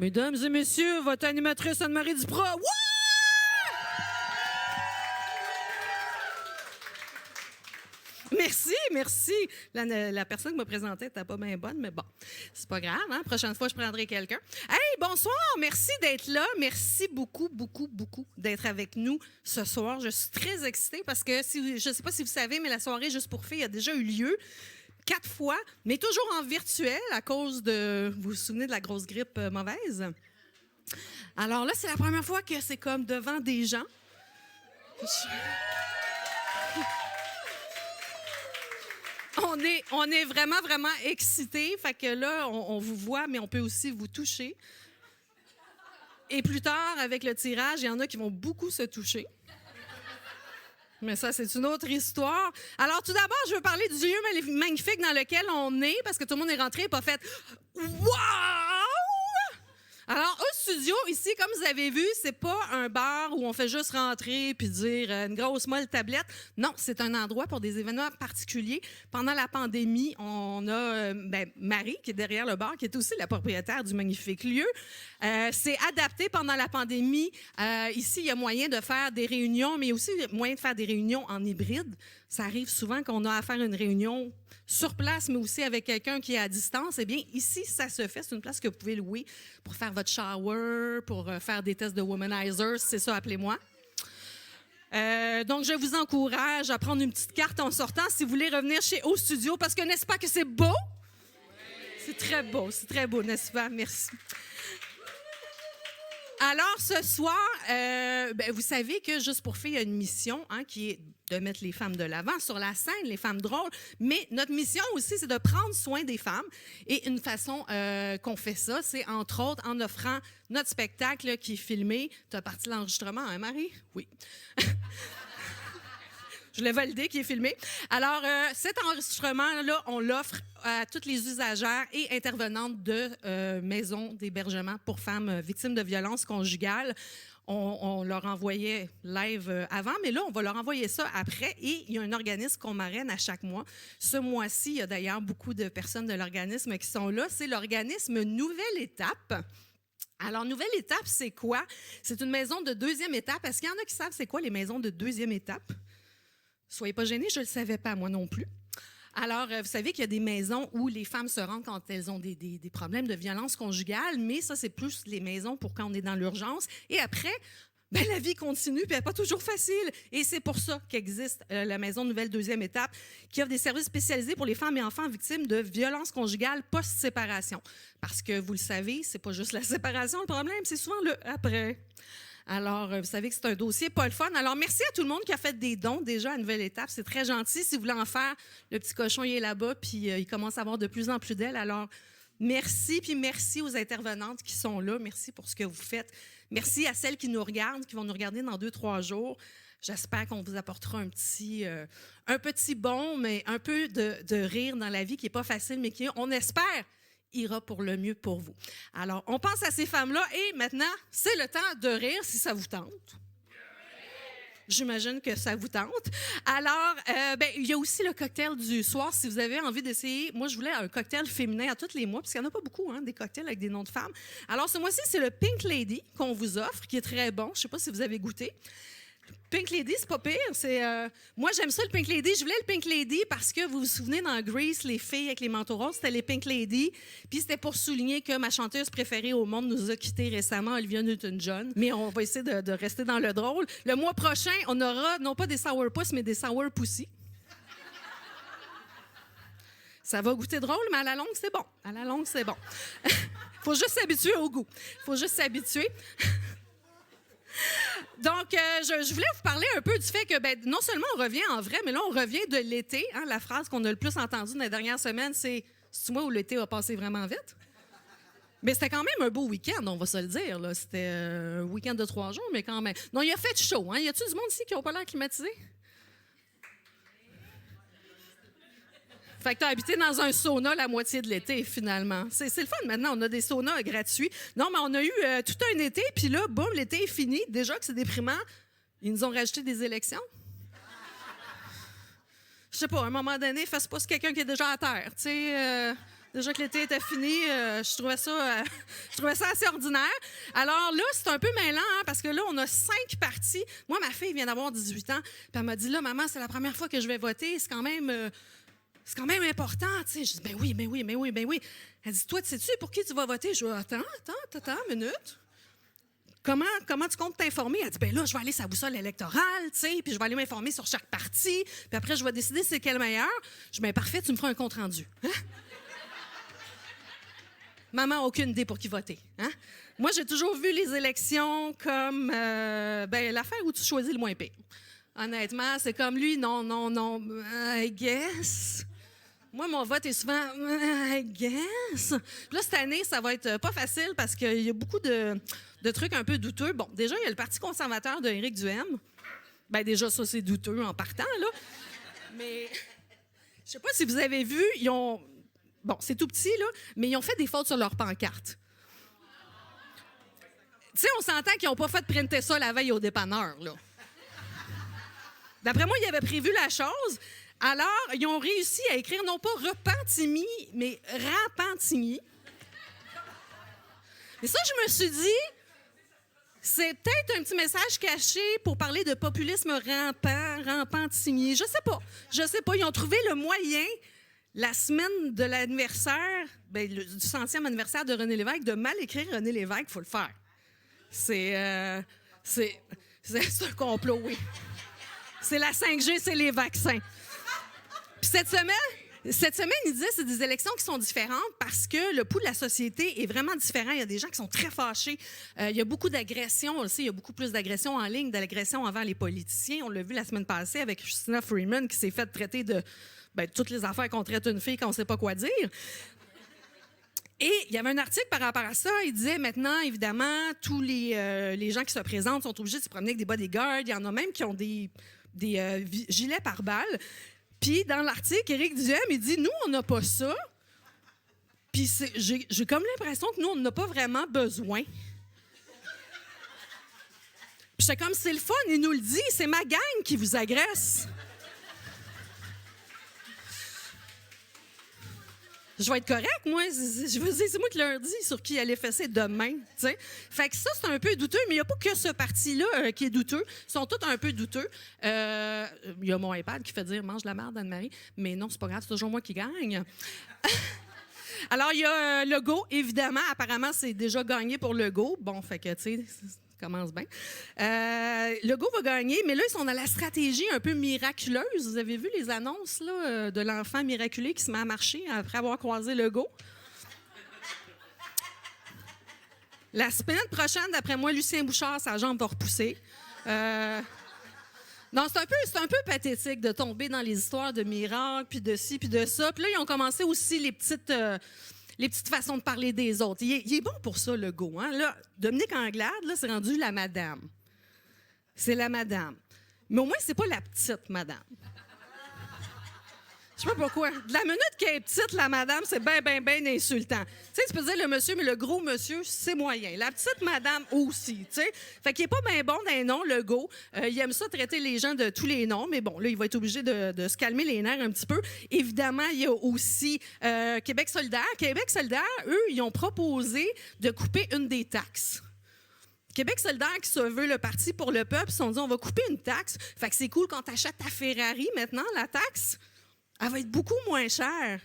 Mesdames et messieurs, votre animatrice Anne-Marie Duprat. Wouh! Merci, merci. La personne qui me présentait n'était pas bien bonne, mais bon, c'est pas grave. Hein? Prochaine fois, je prendrai quelqu'un. Hey, bonsoir, merci d'être là. Merci beaucoup, beaucoup, beaucoup d'être avec nous ce soir. Je suis très excitée parce que, je ne sais pas si vous savez, mais la soirée Juste pour filles a déjà eu lieu 4 fois, mais toujours en virtuel à cause de, vous vous souvenez de la grosse grippe mauvaise? Alors là, c'est la première fois que c'est comme devant des gens. On est vraiment, vraiment excités. Fait que là, on vous voit, mais on peut aussi vous toucher. Et plus tard, avec le tirage, il y en a qui vont beaucoup se toucher. Mais ça, c'est une autre histoire. Alors, tout d'abord, je veux parler du lieu magnifique dans lequel on est, parce que tout le monde est rentré et pas fait « Wow! » Alors, au studio, ici, comme vous avez vu, c'est pas un bar où on fait juste rentrer puis dire une grosse molle tablette. Non, c'est un endroit pour des événements particuliers. Pendant la pandémie, on a Marie, qui est derrière le bar, qui est aussi la propriétaire du magnifique lieu. C'est adapté pendant la pandémie. Ici, il y a moyen de faire des réunions, mais aussi moyen de faire des réunions en hybride. Ça arrive souvent qu'on a à faire une réunion sur place, mais aussi avec quelqu'un qui est à distance. Eh bien, ici, ça se fait. C'est une place que vous pouvez louer pour faire votre shower, pour faire des tests de womanizer, c'est ça, appelez-moi. Donc, je vous encourage à prendre une petite carte en sortant si vous voulez revenir chez Au Studio, parce que n'est-ce pas que c'est beau? C'est très beau, n'est-ce pas? Merci. Alors, ce soir, vous savez que Juste pour filles, il y a une mission qui est de mettre les femmes de l'avant sur la scène, les femmes drôles. Mais notre mission aussi, c'est de prendre soin des femmes. Et une façon qu'on fait ça, c'est entre autres en offrant notre spectacle qui est filmé. Tu as parti l'enregistrement, hein, Marie? Oui. Je l'ai validé, qui est filmé. Alors, cet enregistrement-là, on l'offre à toutes les usagères et intervenantes de maisons d'hébergement pour femmes victimes de violences conjugales. On leur envoyait live avant, mais là, on va leur envoyer ça après. Et il y a un organisme qu'on marraine à chaque mois. Ce mois-ci, il y a d'ailleurs beaucoup de personnes de l'organisme qui sont là. C'est l'organisme Nouvelle Étape. Alors, Nouvelle Étape, c'est quoi? C'est une maison de deuxième étape. Est-ce qu'il y en a qui savent c'est quoi les maisons de deuxième étape? Soyez pas gênés, je ne le savais pas, moi non plus. Alors, vous savez qu'il y a des maisons où les femmes se rendent quand elles ont des problèmes de violence conjugale, mais ça, c'est plus les maisons pour quand on est dans l'urgence. Et après, la vie continue, puis elle n'est pas toujours facile. Et c'est pour ça qu'existe la Maison Nouvelle Deuxième Étape, qui offre des services spécialisés pour les femmes et enfants victimes de violences conjugales post-séparation. Parce que, vous le savez, c'est pas juste la séparation le problème, c'est souvent le après. Alors, vous savez que c'est un dossier pas le fun. Alors, merci à tout le monde qui a fait des dons déjà à Nouvelle Étape. C'est très gentil. Si vous voulez en faire, le petit cochon, il est là-bas, puis il commence à avoir de plus en plus d'ailes. Alors, merci, puis merci aux intervenantes qui sont là. Merci pour ce que vous faites. Merci à celles qui nous regardent, qui vont nous regarder dans 2-3 jours. J'espère qu'on vous apportera un petit bond, mais un peu de rire dans la vie qui n'est pas facile, mais qui, on espère, ira pour le mieux pour vous. Alors, on pense à ces femmes-là et maintenant, c'est le temps de rire si ça vous tente. J'imagine que ça vous tente. Alors, il y a aussi le cocktail du soir. Si vous avez envie d'essayer, moi, je voulais un cocktail féminin à tous les mois, parce qu'il n'y en a pas beaucoup, des cocktails avec des noms de femmes. Alors, ce mois-ci, c'est le Pink Lady qu'on vous offre, qui est très bon. Je ne sais pas si vous avez goûté. Pink Lady, c'est pas pire. Moi, j'aime ça, le Pink Lady. Je voulais le Pink Lady parce que vous vous souvenez, dans Grease, les filles avec les manteaux roses, c'était les Pink Lady. Puis c'était pour souligner que ma chanteuse préférée au monde nous a quittés récemment, Olivia Newton-John. Mais on va essayer de rester dans le drôle. Le mois prochain, on aura non pas des Sourpuss, mais des Sour Pussy. Ça va goûter drôle, mais à la longue, c'est bon. Faut juste s'habituer au goût. Donc, je voulais vous parler un peu du fait que non seulement on revient en vrai, mais là, on revient de l'été. La phrase qu'on a le plus entendue dans les dernières semaines, c'est-tu moi où l'été a passé vraiment vite? Mais c'était quand même un beau week-end, on va se le dire. Là. C'était un week-end de 3 jours, mais quand même. Non, il a fait chaud. Y a-t-il du monde ici qui n'a pas l'air climatisé? Fait que tu as habité dans un sauna la moitié de l'été, finalement. C'est le fun, maintenant, on a des saunas gratuits. Non, mais on a eu tout un été, puis là, boum, l'été est fini. Déjà que c'est déprimant, ils nous ont rajouté des élections. Je sais pas, à un moment donné, fasse pas sur quelqu'un qui est déjà à terre. Tu sais, Déjà que l'été était fini, je trouvais ça assez ordinaire. Alors là, c'est un peu mêlant, hein, parce que là, on a 5 partis. Moi, ma fille vient d'avoir 18 ans, puis elle m'a dit, là, maman, c'est la première fois que je vais voter, c'est quand même important, tu sais. Je dis, ben oui. Elle dit, toi, sais-tu pour qui tu vas voter? Je dis, attends, une minute. Comment tu comptes t'informer? Elle dit, ben là, je vais aller sur la boussole électorale, tu sais, puis je vais aller m'informer sur chaque parti, puis après, je vais décider c'est quel meilleur. Je dis, ben parfait, tu me feras un compte-rendu. Hein? Maman, aucune idée pour qui voter. Hein? Moi, j'ai toujours vu les élections comme l'affaire où tu choisis le moins pire. Honnêtement, c'est comme lui, non, I guess. Moi, mon vote est souvent I guess. Puis là, cette année, ça va être pas facile parce qu'il y a beaucoup de trucs un peu douteux. Bon, déjà, il y a le Parti conservateur d'Éric Duhaime. Ben déjà, ça, c'est douteux en partant, là. Mais je sais pas si vous avez vu, ils ont... Bon, c'est tout petit, là, mais ils ont fait des fautes sur leur pancarte. Tu sais, on s'entend qu'ils n'ont pas fait printer ça la veille au dépanneur, là. D'après moi, ils avaient prévu la chose. Alors, ils ont réussi à écrire non pas Repentigny, mais Rapentigny. Et ça, je me suis dit, c'est peut-être un petit message caché pour parler de populisme Rampantigny. Je sais pas. Ils ont trouvé le moyen, la semaine de l'anniversaire, du 100e anniversaire de René Lévesque, de mal écrire René Lévesque, il faut le faire. C'est un complot, oui. C'est la 5G, c'est les vaccins. Puis cette semaine, il disait que c'est des élections qui sont différentes parce que le pouls de la société est vraiment différent. Il y a des gens qui sont très fâchés. Il y a beaucoup d'agressions. On le sait, il y a beaucoup plus d'agressions en ligne, d'agressions envers les politiciens. On l'a vu la semaine passée avec Christina Freeman qui s'est fait traiter de toutes les affaires qu'on traite une fille qu'on ne sait pas quoi dire. Et il y avait un article par rapport à ça. Il disait maintenant, évidemment, tous les gens qui se présentent sont obligés de se promener avec des bodyguards. Il y en a même qui ont des gilets pare-balles. Puis, dans l'article, Éric Duhaime, il dit, nous, on n'a pas ça. Puis, j'ai comme l'impression que nous, on n'a pas vraiment besoin. Puis, j'étais comme, c'est le fun, il nous le dit, c'est ma gang qui vous agresse. Je vais être correct, moi. Je veux dire, c'est moi qui leur dis sur qui aller fesser demain. T'sais. Fait que ça, c'est un peu douteux, mais il n'y a pas que ce parti-là qui est douteux. Ils sont tous un peu douteux. Il y a mon iPad qui fait dire « mange la merde, Anne-Marie », mais non, c'est pas grave, c'est toujours moi qui gagne. Alors, il y a Legault, évidemment. Apparemment, c'est déjà gagné pour Legault. Bon, fait que, tu sais... commence bien. Legault va gagner, mais là, ils sont dans la stratégie un peu miraculeuse. Vous avez vu les annonces là, de l'enfant miraculé qui se met à marcher après avoir croisé Legault? La semaine prochaine, d'après moi, Lucien Bouchard, sa jambe va repousser. Non, c'est un peu pathétique de tomber dans les histoires de miracles, puis de ci, puis de ça. Puis là, ils ont commencé aussi les petites façons de parler des autres. Il est bon pour ça, Legault. Hein? Là, Dominique Anglade, là, c'est rendu la madame. C'est la madame. Mais au moins, c'est pas la petite madame. Je sais pas pourquoi. De la minute qu'elle est petite, la madame, c'est bien insultant. Tu sais, tu peux dire le monsieur, mais le gros monsieur, c'est moyen. La petite madame aussi, tu sais. Fait qu'il est pas bien bon d'un nom, Legault. Il aime ça traiter les gens de tous les noms, mais bon, là, il va être obligé de se calmer les nerfs un petit peu. Évidemment, il y a aussi Québec solidaire. Québec solidaire, eux, ils ont proposé de couper une des taxes. Québec solidaire, qui se veut le parti pour le peuple, ils se sont dit, on va couper une taxe. Fait que c'est cool quand tu achètes ta Ferrari, maintenant, la taxe, elle va être beaucoup moins chère.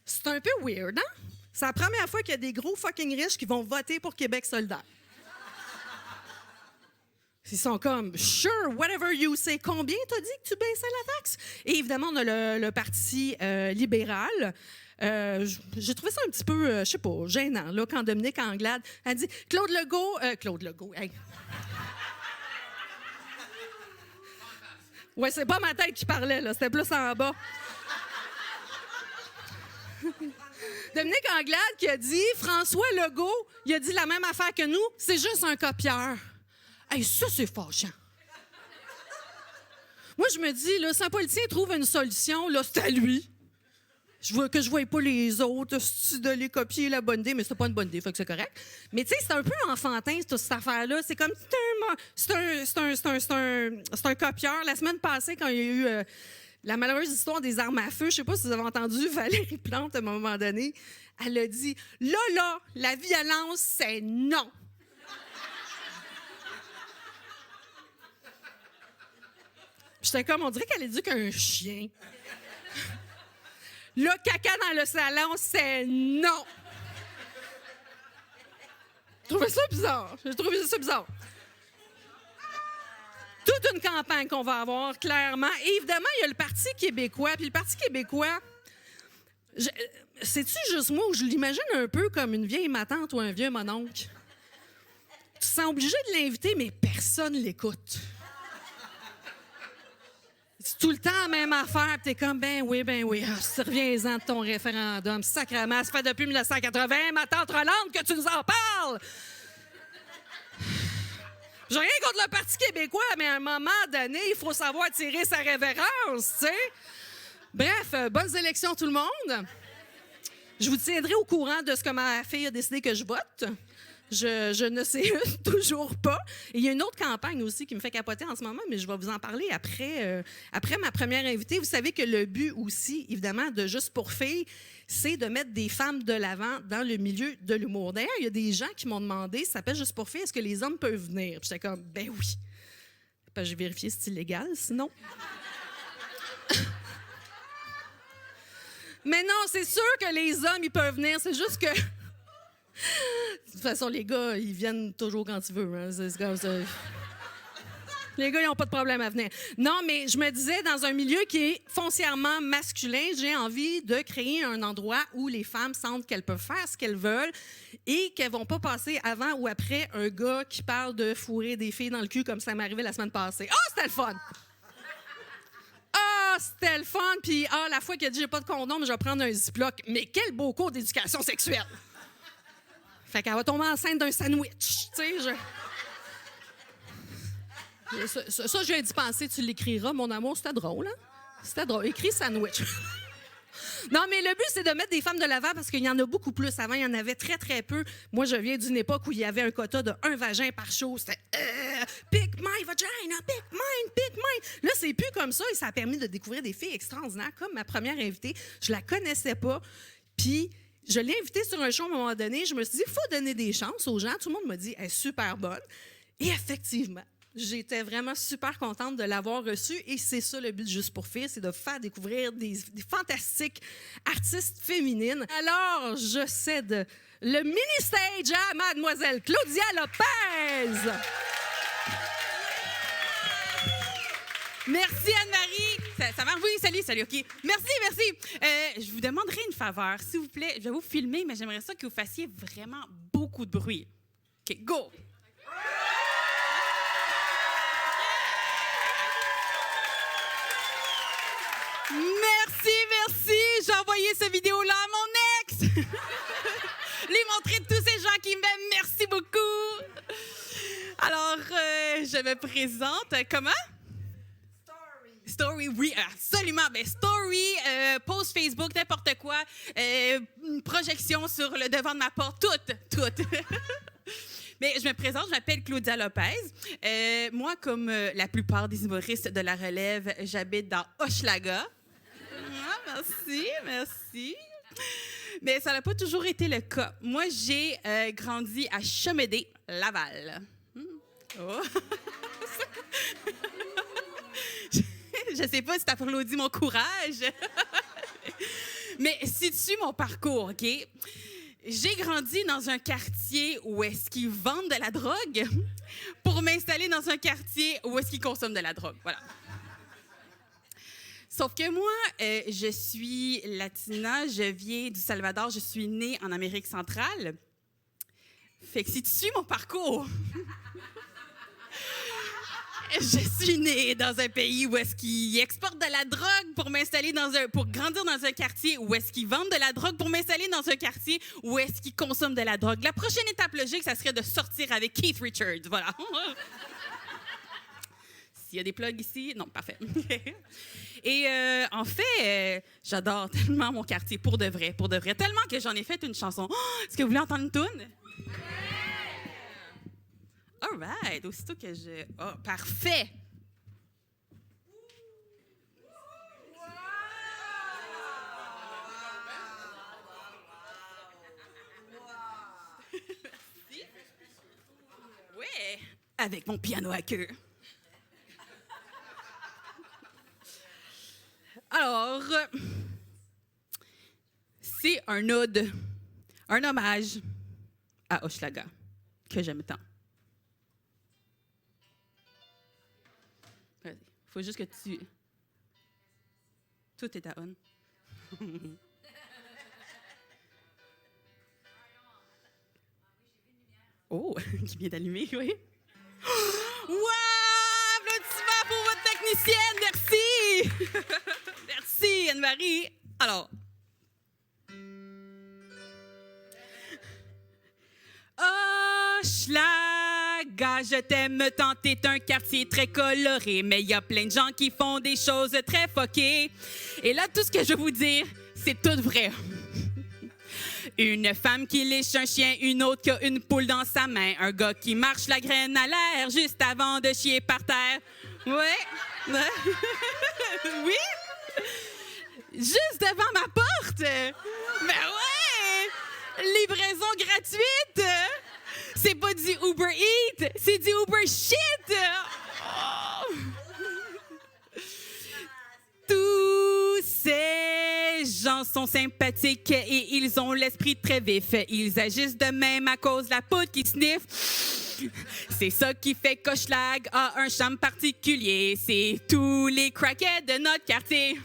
C'est un peu weird, hein? C'est la première fois qu'il y a des gros fucking riches qui vont voter pour Québec solidaire. Ils sont comme, sure, whatever you say. Combien t'as dit que tu baissais la taxe? Et évidemment, on a le parti libéral. J'ai trouvé ça un petit peu, je sais pas, gênant, là, quand Dominique Anglade a dit Claude Legault, hey. Ouais, c'est pas ma tête qui parlait, là, c'était plus en bas. Dominique Anglade qui a dit François Legault, il a dit la même affaire que nous, c'est juste un copieur. Hey, ça, c'est fâchant. Moi, je me dis, là, si un politicien trouve une solution, là, c'est à lui. Je vois pas les autres, de les copier la bonne idée, mais c'est pas une bonne idée, fait que c'est correct. Mais tu sais, c'est un peu enfantin, cette affaire-là. C'est comme, c'est un copieur. La semaine passée, quand il y a eu La malheureuse histoire des armes à feu, je ne sais pas si vous avez entendu Valérie Plante à un moment donné, elle a dit « Là, la violence, c'est non! » J'étais comme, on dirait qu'elle éduque un chien. Le caca dans le salon, c'est non! J'ai trouvé ça bizarre. Toute une campagne qu'on va avoir, clairement. Et évidemment, il y a le Parti québécois. Puis le Parti québécois, c'est-tu juste moi ou je l'imagine un peu comme une vieille matante ou un vieux mononcle? Tu te sens obligé de l'inviter, mais personne ne l'écoute. C'est tout le temps la même affaire, puis t'es comme, ben oui, reviens-en de ton référendum. Sacrément, ça fait depuis 1980, ma tante Rolande, que tu nous en parles! J'ai rien contre le Parti québécois, mais à un moment donné, il faut savoir tirer sa révérence, tu sais. Bref, bonnes élections tout le monde. Je vous tiendrai au courant de ce que ma fille a décidé que je vote. Je ne sais toujours pas. Et il y a une autre campagne aussi qui me fait capoter en ce moment, mais je vais vous en parler après ma première invitée. Vous savez que le but aussi, évidemment, de Juste pour filles, c'est de mettre des femmes de l'avant dans le milieu de l'humour. D'ailleurs, il y a des gens qui m'ont demandé, ça s'appelle Juste pour filles, est-ce que les hommes peuvent venir? Puis j'étais comme, ben oui. J'ai vérifié si c'est illégal, sinon. Mais non, c'est sûr que les hommes, ils peuvent venir. C'est juste que... De toute façon, les gars, ils viennent toujours quand ils veulent. Hein. C'est comme ça. Les gars, ils n'ont pas de problème à venir. Non, mais je me disais, dans un milieu qui est foncièrement masculin, j'ai envie de créer un endroit où les femmes sentent qu'elles peuvent faire ce qu'elles veulent et qu'elles ne vont pas passer avant ou après un gars qui parle de fourrer des filles dans le cul comme ça m'est arrivé la semaine passée. Oh, c'était le fun! C'était le fun! Puis, la fois qu'il a dit j'ai pas de condom, mais je vais prendre un Ziploc. Mais quel beau cours d'éducation sexuelle! Fait qu'elle va tomber enceinte d'un sandwich. Tu sais, ça, je viens d'y penser. Tu l'écriras, mon amour. C'était drôle, hein? C'était drôle. Écris sandwich. Non, mais le but, c'est de mettre des femmes de l'avant parce qu'il y en a beaucoup plus. Avant, il y en avait très, très peu. Moi, je viens d'une époque où il y avait un quota de 1 vagin par show. C'était pick my vagina, pick mine. Là, c'est plus comme ça et ça a permis de découvrir des filles extraordinaires comme ma première invitée. Je la connaissais pas. Puis, je l'ai invitée sur un show à un moment donné. Je me suis dit, il faut donner des chances aux gens. Tout le monde m'a dit, elle est super bonne. Et effectivement, j'étais vraiment super contente de l'avoir reçue. Et c'est ça le but de Juste pour filles, c'est de faire découvrir des fantastiques artistes féminines. Alors, je cède le mini-stage à mademoiselle Claudia Lopez. Merci Anne-Marie. Ça marche? Oui, salut, OK. Merci. Je vous demanderai une faveur. S'il vous plaît, je vais vous filmer, mais j'aimerais ça que vous fassiez vraiment beaucoup de bruit. OK, go! Merci. J'ai envoyé cette vidéo-là à mon ex. Lui montrer tous ces gens qui m'aiment. Merci beaucoup. Alors, je me présente. Comment? Story, oui, absolument. Ben, story, post Facebook, n'importe quoi, projection sur le devant de ma porte, toutes. Mais je me présente, je m'appelle Claudia Lopez. Moi, comme la plupart des humoristes de la relève, j'habite dans Hochelaga. Ah, merci. Mais ça n'a pas toujours été le cas. Moi, j'ai grandi à Chemédé, Laval. Oh. Je sais pas si tu applaudis mon courage. Mais situe mon parcours, OK? J'ai grandi dans un quartier où est-ce qu'ils vendent de la drogue pour m'installer dans un quartier où est-ce qu'ils consomment de la drogue. Voilà. Sauf que moi, je suis latina, je viens du Salvador, je suis née en Amérique centrale. Fait que si tu suis mon parcours, je suis née dans un pays où est-ce qu'ils exportent de la drogue pour grandir dans un quartier où est-ce qu'ils vendent de la drogue pour m'installer dans un quartier où est-ce qu'ils consomment de la drogue. La prochaine étape logique, ça serait de sortir avec Keith Richards. Voilà. S'il y a des plugs ici, non, parfait. Et en fait, j'adore tellement mon quartier, pour de vrai, tellement que j'en ai fait une chanson. Oh, est-ce que vous voulez entendre une toune? All right, aussitôt que je... Oh, parfait! avec mon piano à queue. Alors, c'est un ode, un hommage à Hochelaga, que j'aime tant. Vas-y, faut juste que tu... Tout est à on. Oh, qui vient d'allumer, oui. Wow! Applaudissements pour votre technicienne, merci! Merci, Anne-Marie. Alors. Hochelaga, je t'aime tant, t'es un quartier très coloré, mais il y a plein de gens qui font des choses très fuckées. Et là, tout ce que je vais vous dire, c'est tout vrai. Une femme qui lèche un chien, une autre qui a une poule dans sa main, un gars qui marche la graine à l'air juste avant de chier par terre. Ouais. Oui. Juste devant ma porte. Ben ouais. Livraison gratuite. C'est pas du Uber Eats, c'est du Uber Shit. Oh. Tous ces gens sont sympathiques et ils ont l'esprit très vif. Ils agissent de même à cause de la poudre qui sniffe. C'est ça qui fait qu'Hochelag a un charme particulier. C'est tous les crackheads de notre quartier.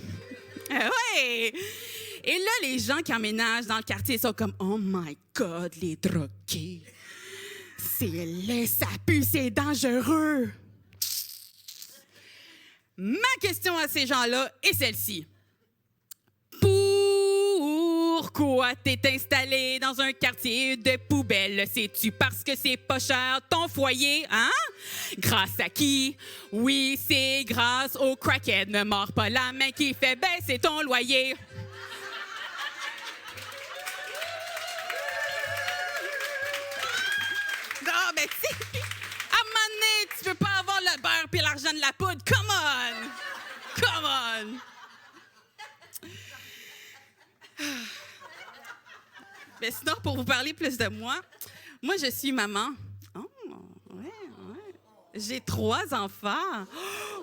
Ouais! Et là, les gens qui emménagent dans le quartier sont comme « Oh my God, les drogués! C'est laid, ça pue, c'est dangereux! » Ma question à ces gens-là est celle-ci. Pourquoi t'es installé dans un quartier de poubelle? C'est-tu parce que c'est pas cher ton foyer, hein? Grâce à qui? Oui, c'est grâce au crackhead. Ne mords pas la main qui fait baisser ton loyer. Non, mais tu sais, à un moment donné, tu peux pas avoir le beurre puis l'argent de la poudre. Come on! Come on! Mais sinon, pour vous parler plus de moi, je suis maman. Oh, ouais. J'ai 3 enfants.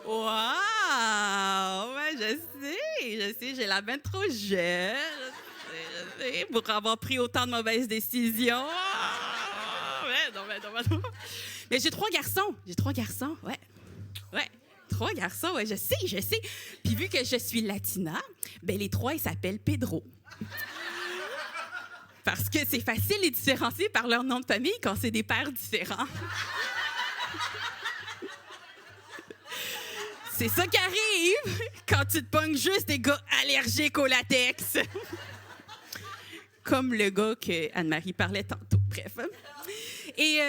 Wow! Ouais, je sais, j'ai la main trop jeune. Je sais, pour avoir pris autant de mauvaises décisions. Non. Mais j'ai 3 garçons. Ouais. 3 garçons, ouais, je sais. Puis vu que je suis latina, ben les 3, ils s'appellent Pedro. Parce que c'est facile de les différencier par leur nom de famille quand c'est des pères différents. C'est ça qui arrive quand tu te pognes juste des gars allergiques au latex. Comme le gars que Anne-Marie parlait tantôt. Bref. Et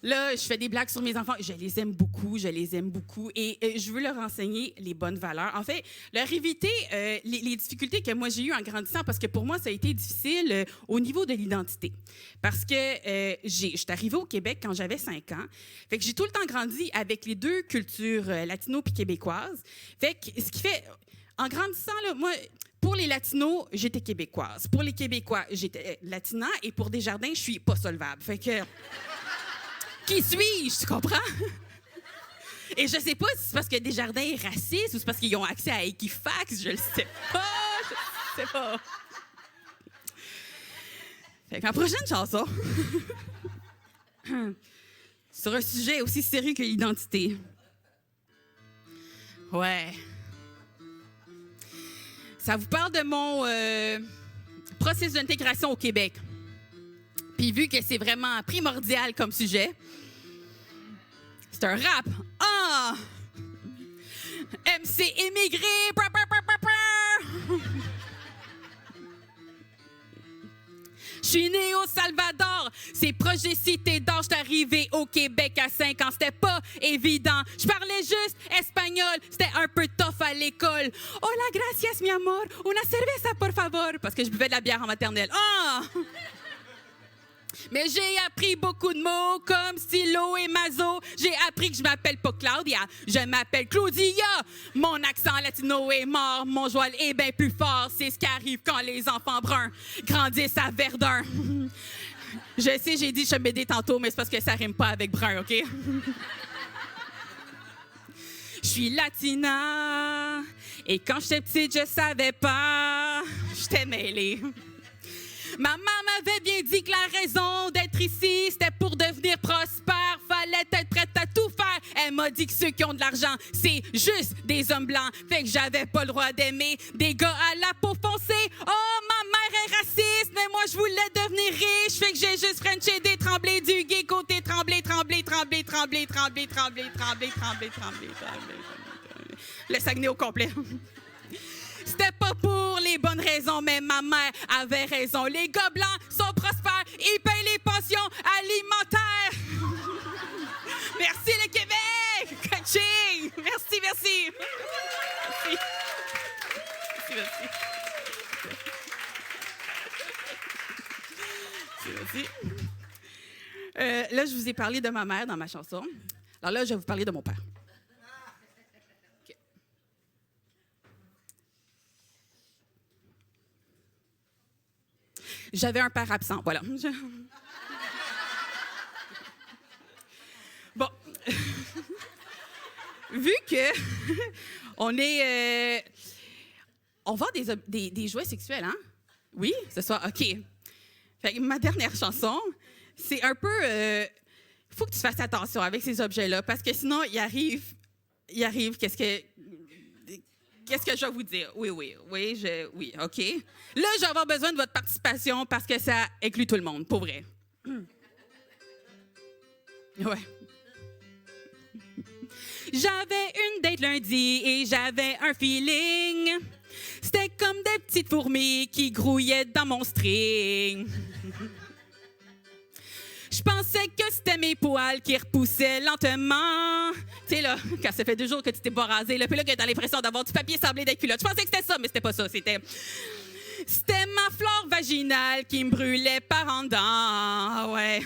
là, je fais des blagues sur mes enfants. Je les aime beaucoup. Et je veux leur enseigner les bonnes valeurs. En fait, leur éviter les difficultés que moi, j'ai eues en grandissant, parce que pour moi, ça a été difficile au niveau de l'identité. Parce que je suis arrivée au Québec quand j'avais 5 ans. Fait que j'ai tout le temps grandi avec les 2 cultures, latino puis québécoises. Fait que ce qui fait... En grandissant, là, moi... Pour les Latinos, j'étais québécoise. Pour les Québécois, j'étais latina. Et pour Desjardins, je suis pas solvable. Fait que... Qui suis-je, tu comprends? Et je sais pas si c'est parce que Desjardins est raciste ou c'est parce qu'ils ont accès à Equifax. Je le sais pas. Fait qu'en prochaine chanson, sur un sujet aussi sérieux que l'identité. Ouais. Ça vous parle de mon processus d'intégration au Québec. Puis vu que c'est vraiment primordial comme sujet, c'est un rap. Ah! MC immigré! Je suis né au Salvador, c'est proche des cités d'or. Je suis arrivé au Québec à 5 ans, c'était pas évident. Je parlais juste espagnol, c'était un peu tough à l'école. Hola, gracias, mi amor. Una cerveza, por favor. Parce que je buvais de la bière en maternelle. Ah! Mais j'ai appris beaucoup de mots comme stylo et mazo. J'ai appris que je m'appelle pas Claudia, je m'appelle Claudia. Mon accent latino est mort, mon joual est bien plus fort. C'est ce qui arrive quand les enfants bruns grandissent à Verdun. Je sais, j'ai dit chebédé tantôt, mais c'est parce que ça rime pas avec brun, OK? Je suis latina, et quand j'étais petite, je savais pas, j'étais mêlée. Ma maman m'avait bien dit que la raison d'être ici, c'était pour devenir prospère. Fallait être prête à tout faire. Elle m'a dit que ceux qui ont de l'argent, c'est juste des hommes blancs. Fait que j'avais pas le droit d'aimer des gars à la peau foncée. Oh, ma mère est raciste, mais moi, je voulais devenir riche. Fait que j'ai juste frenché des tremblés du gay côté tremblé. Le Saguenay au complet. C'était pas pour les bonnes raisons, mais ma mère avait raison. Les gars blancs sont prospères, ils payent les pensions alimentaires. Merci le Québec! Coaching! Merci. Merci. Là, je vous ai parlé de ma mère dans ma chanson. Alors là, je vais vous parler de mon père. J'avais un père absent, voilà. Bon. Vu que on est... on vend des jouets sexuels, hein? Oui, ce soir, OK. Fait que ma dernière chanson, c'est un peu... faut que tu fasses attention avec ces objets-là, parce que sinon, il arrive, qu'est-ce que je vais vous dire? Oui, OK. Là, je vais avoir besoin de votre participation parce que ça inclut tout le monde, pour vrai. Ouais. J'avais une date lundi et j'avais un feeling. C'était comme des petites fourmis qui grouillaient dans mon string. Je pensais que c'était mes poils qui repoussaient lentement. Tu sais, là, quand ça fait 2 jours que tu t'es pas rasé, là, puis là, que t'as l'impression d'avoir du papier sablé des culottes. Je pensais que c'était ça, mais c'était pas ça. C'était ma flore vaginale qui me brûlait par en dedans. Ouais.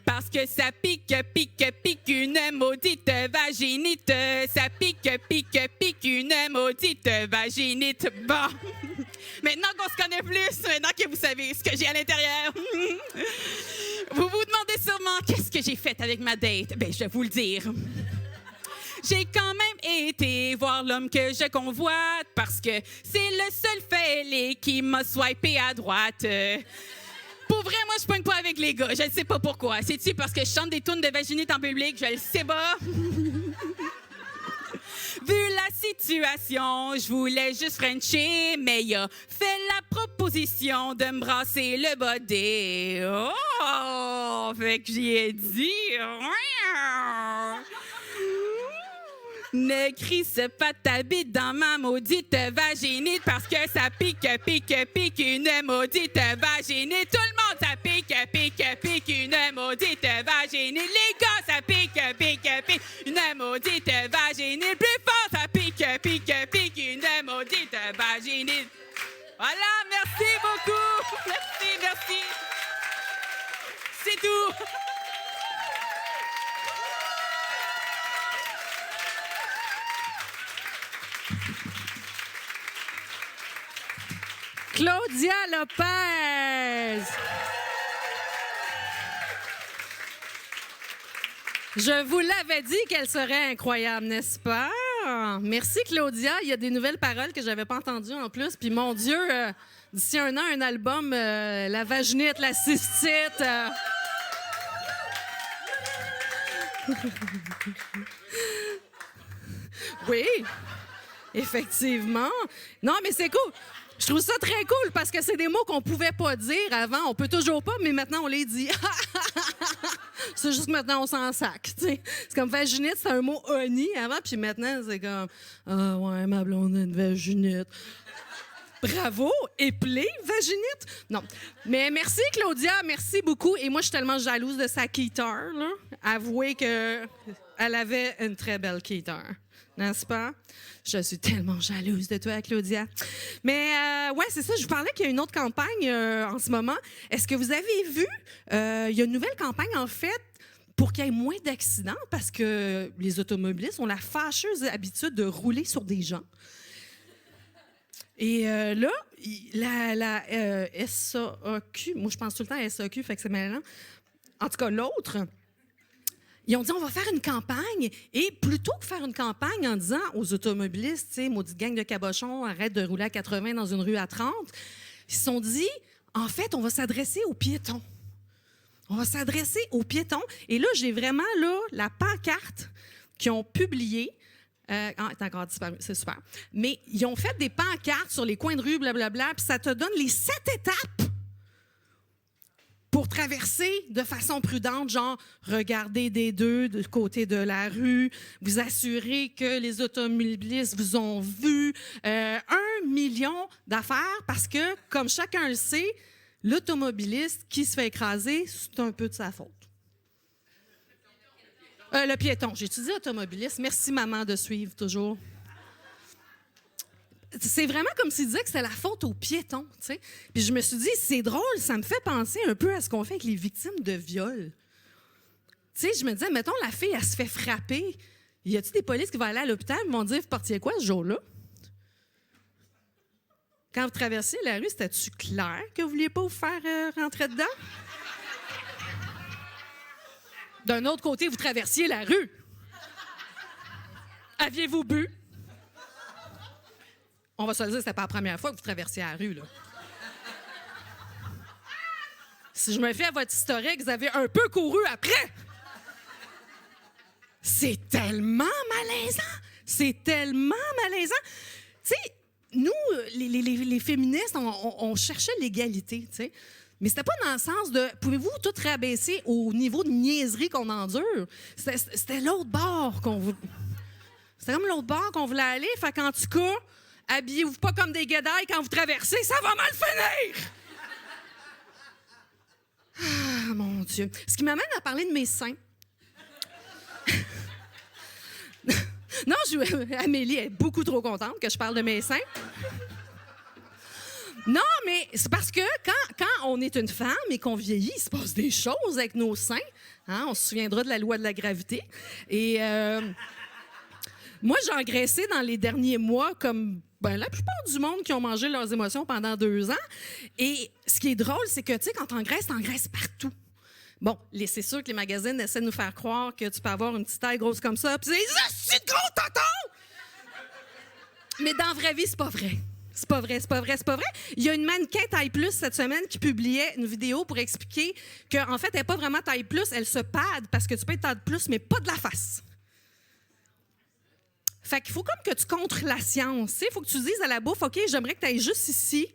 Parce que ça pique une maudite vaginite. Ça pique une maudite vaginite. Bon. Maintenant qu'on se connaît plus, maintenant que vous savez ce que j'ai à l'intérieur, vous vous demandez sûrement qu'est-ce que j'ai fait avec ma date. Ben, je vais vous le dire. J'ai quand même été voir l'homme que je convoite parce que c'est le seul fêlé qui m'a swipé à droite. Pour vrai, moi, je pogne pas avec les gars. Je ne sais pas pourquoi. C'est-tu parce que je chante des tunes de vaginite en public? Je le sais pas. Vu la situation, je voulais juste frencher, mais il a fait la proposition de me brasser le body. Oh! Fait que j'y ai dit... Ne crisse pas ta bite dans ma maudite vaginite parce que ça pique une maudite vaginite. Tout le monde, ça pique une maudite vaginite. Les gars, ça pique une maudite vaginite. Plus fort, ça pique une maudite vaginite. Voilà, merci beaucoup. Merci. C'est tout. Claudia Lopez. Je vous l'avais dit qu'elle serait incroyable, n'est-ce pas? Merci, Claudia. Il y a des nouvelles paroles que je n'avais pas entendues en plus. Puis, mon Dieu, d'ici 1 an, un album, la vaginite, la cystite. Oui, effectivement. Non, mais c'est cool. Je trouve ça très cool parce que c'est des mots qu'on pouvait pas dire avant. On peut toujours pas, mais maintenant, on les dit. C'est juste que maintenant, on s'en sac. C'est comme vaginite, c'est un mot honni avant, puis maintenant, c'est comme « Ah ouais, ma blonde a une vaginite. » Bravo! Éplé, vaginite? Non. Mais merci, Claudia. Merci beaucoup. Et moi, je suis tellement jalouse de sa guitare, là. Avouez qu'elle avait une très belle guitare. N'est-ce pas? Je suis tellement jalouse de toi, Claudia. Mais ouais, c'est ça. Je vous parlais qu'il y a une autre campagne en ce moment. Est-ce que vous avez vu? Il y a une nouvelle campagne, en fait, pour qu'il y ait moins d'accidents parce que les automobilistes ont la fâcheuse habitude de rouler sur des gens. Et là, la SAQ, moi je pense tout le temps à SAQ, fait que c'est mêlant. En tout cas, l'autre, ils ont dit on va faire une campagne. Et plutôt que faire une campagne en disant aux automobilistes, tu sais, maudite gang de cabochons, arrête de rouler à 80 dans une rue à 30, ils se sont dit, en fait, on va s'adresser aux piétons. On va s'adresser aux piétons. Et là, j'ai vraiment là, la pancarte qu'ils ont publiée. C'est encore disparu, c'est super. Mais ils ont fait des pancartes sur les coins de rue, blablabla, puis ça te donne les 7 étapes pour traverser de façon prudente, genre regarder des deux de côté de la rue, vous assurer que les automobilistes vous ont vu, 1 million d'affaires, parce que, comme chacun le sait, l'automobiliste qui se fait écraser, c'est un peu de sa faute. Le piéton. J'ai étudié automobiliste. Merci, maman, de suivre toujours. C'est vraiment comme s'il disait que c'était la faute aux piétons, tu sais. Puis je me suis dit, c'est drôle, ça me fait penser un peu à ce qu'on fait avec les victimes de viol. Tu sais, je me disais, mettons, la fille, elle se fait frapper. Y a-t-il des polices qui vont aller à l'hôpital et vont dire, vous portiez quoi ce jour-là? Quand vous traversiez la rue, c'était-tu clair que vous ne vouliez pas vous faire rentrer dedans? D'un autre côté, vous traversiez la rue. Aviez-vous bu? On va se le dire, c'était pas la première fois que vous traversiez la rue, là. Si je me fie à votre historique, vous avez un peu couru après. C'est tellement malaisant. C'est tellement malaisant. Tu sais, nous, les féministes, on cherchait l'égalité, tu sais. Mais c'était pas dans le sens de « pouvez-vous tout rabaisser au niveau de niaiserie qu'on endure? » C'était l'autre bord qu'on voulait. C'était comme l'autre bord qu'on voulait aller. Fait qu'en tout cas, habillez-vous pas comme des guédailles quand vous traversez, ça va mal finir! Ah, mon Dieu. Ce qui m'amène à parler de mes seins. Non, Amélie est beaucoup trop contente que je parle de mes seins. Non, mais c'est parce que quand on est une femme et qu'on vieillit, il se passe des choses avec nos seins. Hein? On se souviendra de la loi de la gravité. Et moi, j'ai engraissé dans les derniers mois comme la plupart du monde qui ont mangé leurs émotions pendant 2 ans. Et ce qui est drôle, c'est que, tu sais, quand t'engraisses partout. Bon, c'est sûr que les magazines essaient de nous faire croire que tu peux avoir une petite taille grosse comme ça, puis c'est de gros tontons! Mais dans la vraie vie, c'est pas vrai. C'est pas vrai. Il y a une mannequin taille plus cette semaine qui publiait une vidéo pour expliquer qu'en fait, elle n'est pas vraiment taille plus, elle se pad parce que tu peux être taille plus, mais pas de la face. Fait qu'il faut comme que tu contres la science. Il faut que tu dises à la bouffe, OK, j'aimerais que tu ailles juste ici,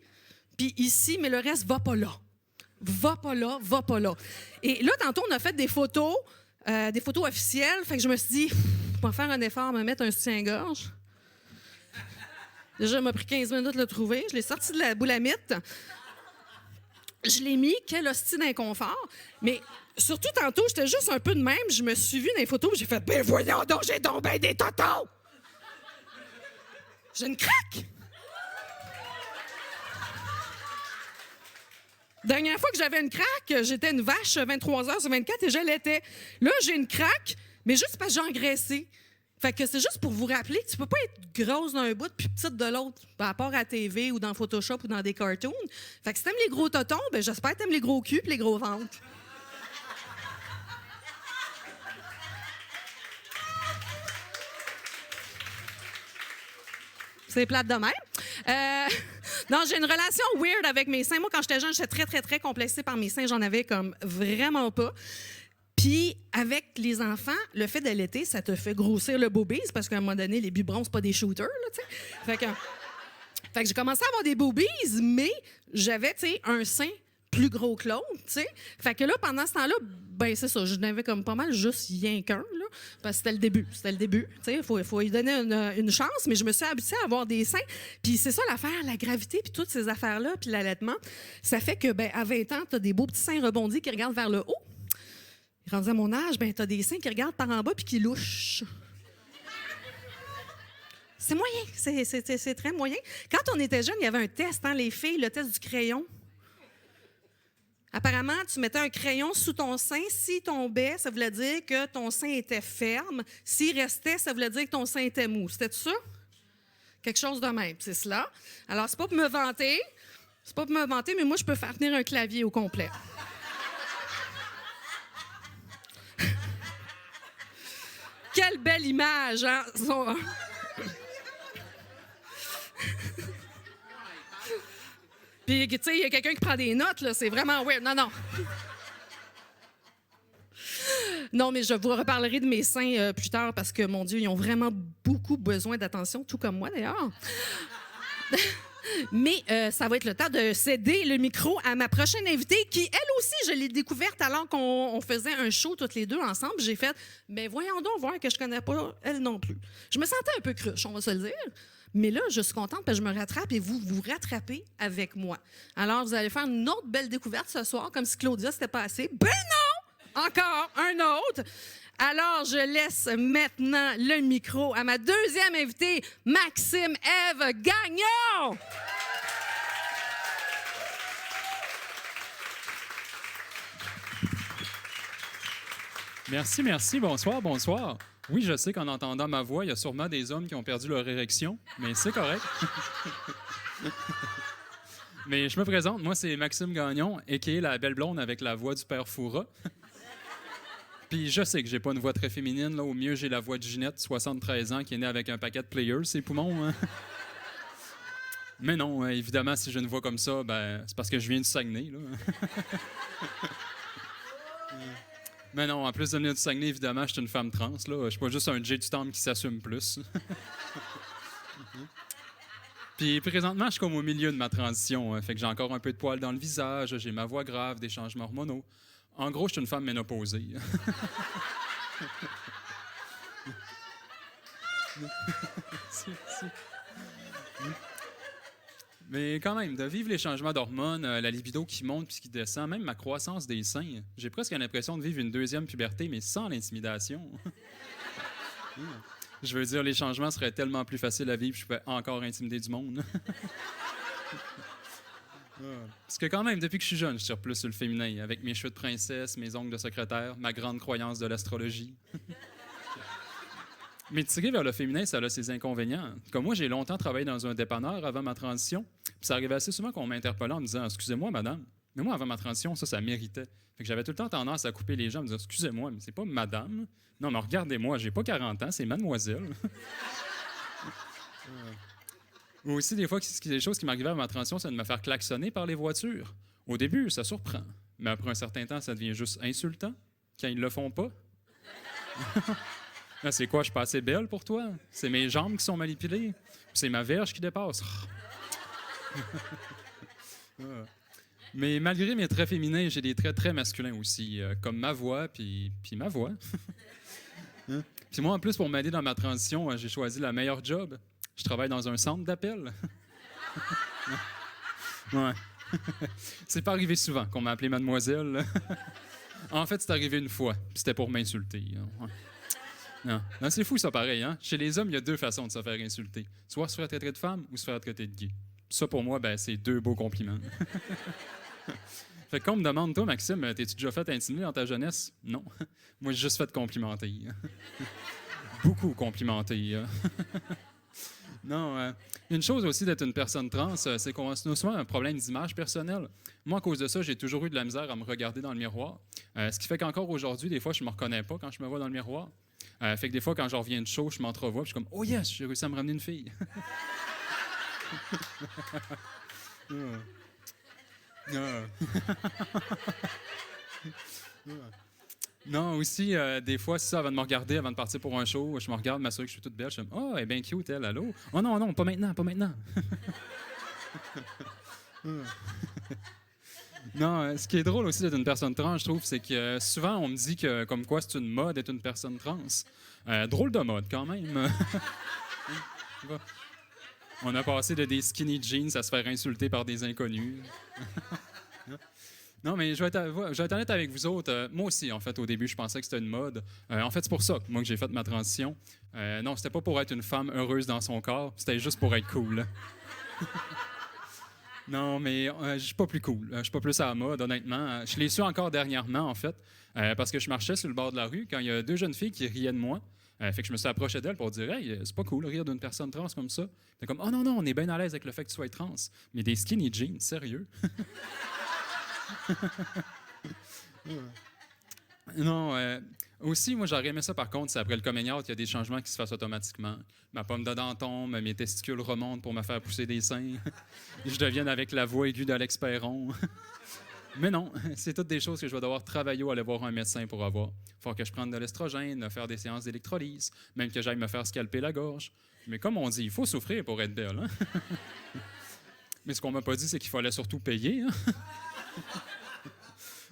puis ici, mais le reste, va pas là. Va pas là. Et là, tantôt, on a fait des photos officielles. Fait que je me suis dit, je vais faire un effort, me mettre un soutien-gorge. Déjà, il m'a pris 15 minutes de le trouver. Je l'ai sorti de la boulamite. Je l'ai mis. Quel hostie d'inconfort. Mais surtout, tantôt, j'étais juste un peu de même. Je me suis vue dans les photos. J'ai fait, ben voyons donc, j'ai donc ben des tontons. J'ai une craque. Dernière fois que j'avais une craque, j'étais une vache 23 heures sur 24 et je l'étais. Là, j'ai une craque, mais juste parce que j'ai engraissé. Fait que c'est juste pour vous rappeler que tu peux pas être grosse d'un bout puis petite de l'autre, par rapport à la TV ou dans Photoshop ou dans des cartoons. Fait que si t'aimes les gros totons, ben j'espère que t'aimes les gros culs et les gros ventres. C'est plate de même. Non, j'ai une relation weird avec mes seins. Moi, quand j'étais jeune, j'étais très, très, très complexée par mes seins. J'en avais comme vraiment pas. Puis, avec les enfants, le fait d'allaiter, ça te fait grossir le boobies parce qu'à un moment donné, les biberons, c'est pas des shooters, là, tu sais. Fait que j'ai commencé à avoir des boobies, mais j'avais, tu sais, un sein plus gros que l'autre, tu sais. Fait que là, pendant ce temps-là, ben c'est ça, je n'avais comme pas mal juste rien qu'un, là, parce que c'était le début, tu sais. Il faut lui donner une chance, mais je me suis habituée à avoir des seins. Puis c'est ça l'affaire, la gravité, puis toutes ces affaires-là, puis l'allaitement, ça fait que, ben à 20 ans, t'as des beaux petits seins rebondis qui regardent vers le haut. Rendu à mon âge, ben t'as des seins qui regardent par en bas puis qui louchent. C'est moyen, c'est très moyen. Quand on était jeune, il y avait un test, hein, les filles, le test du crayon. Apparemment, tu mettais un crayon sous ton sein. S'il tombait, ça voulait dire que ton sein était ferme. S'il restait, ça voulait dire que ton sein était mou. C'était ça? Quelque chose de même, c'est cela. Alors, c'est pas pour me vanter. C'est pas pour me vanter, mais moi, je peux faire tenir un clavier au complet. Quelle belle image, hein? Puis, tu sais, il y a quelqu'un qui prend des notes, là. C'est vraiment weird. Non, non. Non, mais je vous reparlerai de mes seins plus tard parce que, mon Dieu, ils ont vraiment beaucoup besoin d'attention, tout comme moi, d'ailleurs. Mais ça va être le temps de céder le micro à ma prochaine invitée qui, elle aussi, je l'ai découverte alors qu'on faisait un show toutes les deux ensemble. J'ai fait, mais voyons donc voir que je connais pas elle non plus. Je me sentais un peu cruche, on va se le dire. Mais là, je suis contente parce que je me rattrape et vous vous rattrapez avec moi. Alors, vous allez faire une autre belle découverte ce soir, comme si Claudia, c'était pas assez. Ben non! Encore un autre! Alors, je laisse maintenant le micro à ma deuxième invitée, Maxime Ève Gagnon! Merci, merci. Bonsoir, bonsoir. Oui, je sais qu'en entendant ma voix, il y a sûrement des hommes qui ont perdu leur érection, mais c'est correct. Mais je me présente, moi, c'est Maxime Gagnon, a.k.a. la belle blonde avec la voix du père Foura. Puis je sais que j'ai pas une voix très féminine. Là. Au mieux, j'ai la voix de Ginette, 73 ans, qui est née avec un paquet de players, ses poumons. Hein? Mais non, évidemment, si j'ai une voix comme ça, ben, c'est parce que je viens du Saguenay. Là. Mais non, en plus de venir du Saguenay, évidemment, je suis une femme trans. Là. Je suis pas juste un Jay du Temple qui s'assume plus. Puis présentement, je suis comme au milieu de ma transition. Hein, fait que j'ai encore un peu de poils dans le visage, j'ai ma voix grave, des changements hormonaux. En gros, je suis une femme ménopausée. Mais quand même, de vivre les changements d'hormones, la libido qui monte puis qui descend, même ma croissance des seins, j'ai presque l'impression de vivre une deuxième puberté, mais sans l'intimidation. Je veux dire, les changements seraient tellement plus faciles à vivre, je pouvais encore intimider du monde. Parce que quand même, depuis que je suis jeune, je tire plus sur le féminin, avec mes cheveux de princesse, mes ongles de secrétaire, ma grande croyance de l'astrologie. Mais tirer vers le féminin, ça a ses inconvénients. Comme moi, j'ai longtemps travaillé dans un dépanneur avant ma transition, puis ça arrivait assez souvent qu'on m'interpellait en me disant « Excusez-moi, madame, mais moi, avant ma transition, ça méritait. » Fait que j'avais tout le temps tendance à couper les gens, en me disant « Excusez-moi, mais c'est pas madame. Non, mais regardez-moi, j'ai pas 40 ans, c'est mademoiselle. » Ou aussi, des fois, des choses qui m'arrivaient à ma transition, c'est de me faire klaxonner par les voitures. Au début, ça surprend. Mais après un certain temps, ça devient juste insultant quand ils le font pas. Là, c'est quoi, je suis pas assez belle pour toi? C'est mes jambes qui sont manipulées? C'est ma verge qui dépasse? Mais malgré mes traits féminins, j'ai des traits très masculins aussi, comme ma voix, puis ma voix. Puis moi, en plus, pour m'aider dans ma transition, j'ai choisi la meilleure job. Je travaille dans un centre d'appel. Ouais. C'est pas arrivé souvent qu'on m'a appelé mademoiselle. En fait, c'est arrivé une fois, puis c'était pour m'insulter. Ouais. Non, c'est fou ça, pareil. Hein? Chez les hommes, il y a deux façons de se faire insulter. Soit se faire traiter de femme ou se faire traiter de gay. Ça, pour moi, ben, c'est deux beaux compliments. Fait que quand on me demande, toi, Maxime, t'es-tu déjà fait intimider dans ta jeunesse? Non. Moi, j'ai juste fait complimenter. Beaucoup complimenter. Non, une chose aussi d'être une personne trans, c'est qu'on a souvent un problème d'image personnelle. Moi, à cause de ça, j'ai toujours eu de la misère à me regarder dans le miroir. Ce qui fait qu'encore aujourd'hui, des fois, je me reconnais pas quand je me vois dans le miroir. Fait que des fois, quand je reviens de show, je m'entrevois, puis je suis comme « Oh yes, j'ai réussi à me ramener une fille! » Non, aussi, des fois, c'est ça, avant de me regarder, avant de partir pour un show, je me regarde, m'assurer que je suis toute belle, je suis comme « Oh, elle est bien cute, elle, allô? » « Oh non, pas maintenant, pas maintenant! » Non, ce qui est drôle aussi d'être une personne trans, je trouve, c'est que souvent, on me dit que, comme quoi, c'est une mode d'être une personne trans. Drôle de mode, quand même. On a passé de des skinny jeans à se faire insulter par des inconnus. Non, mais je vais être honnête avec vous autres. Moi aussi, en fait, au début, je pensais que c'était une mode. En fait, c'est pour ça, moi, que j'ai fait ma transition. Non, c'était pas pour être une femme heureuse dans son corps, c'était juste pour être cool. Non, mais je suis pas plus cool. Je suis pas plus à la mode, honnêtement. Je l'ai su encore dernièrement, en fait, parce que je marchais sur le bord de la rue quand il y a deux jeunes filles qui riaient de moi. Fait que je me suis approché d'elle pour dire « Hey, c'est pas cool rire d'une personne trans comme ça. » Elle est comme « Oh non, non, on est bien à l'aise avec le fait que tu sois trans. » Mais des skinny jeans, sérieux? Non, aussi, moi, j'aurais aimé ça, par contre, c'est après le coming out, il y a des changements qui se fassent automatiquement. Ma pomme de dent tombe, mes testicules remontent pour me faire pousser des seins. Je devienne avec la voix aiguë d'Alex Perron. Mais non, c'est toutes des choses que je vais devoir travailler ou aller voir un médecin pour avoir. Il faut que je prenne de l'estrogène, faire des séances d'électrolyse, même que j'aille me faire scalper la gorge. Mais comme on dit, il faut souffrir pour être belle. Hein? Mais ce qu'on m'a pas dit, c'est qu'il fallait surtout payer. Hein?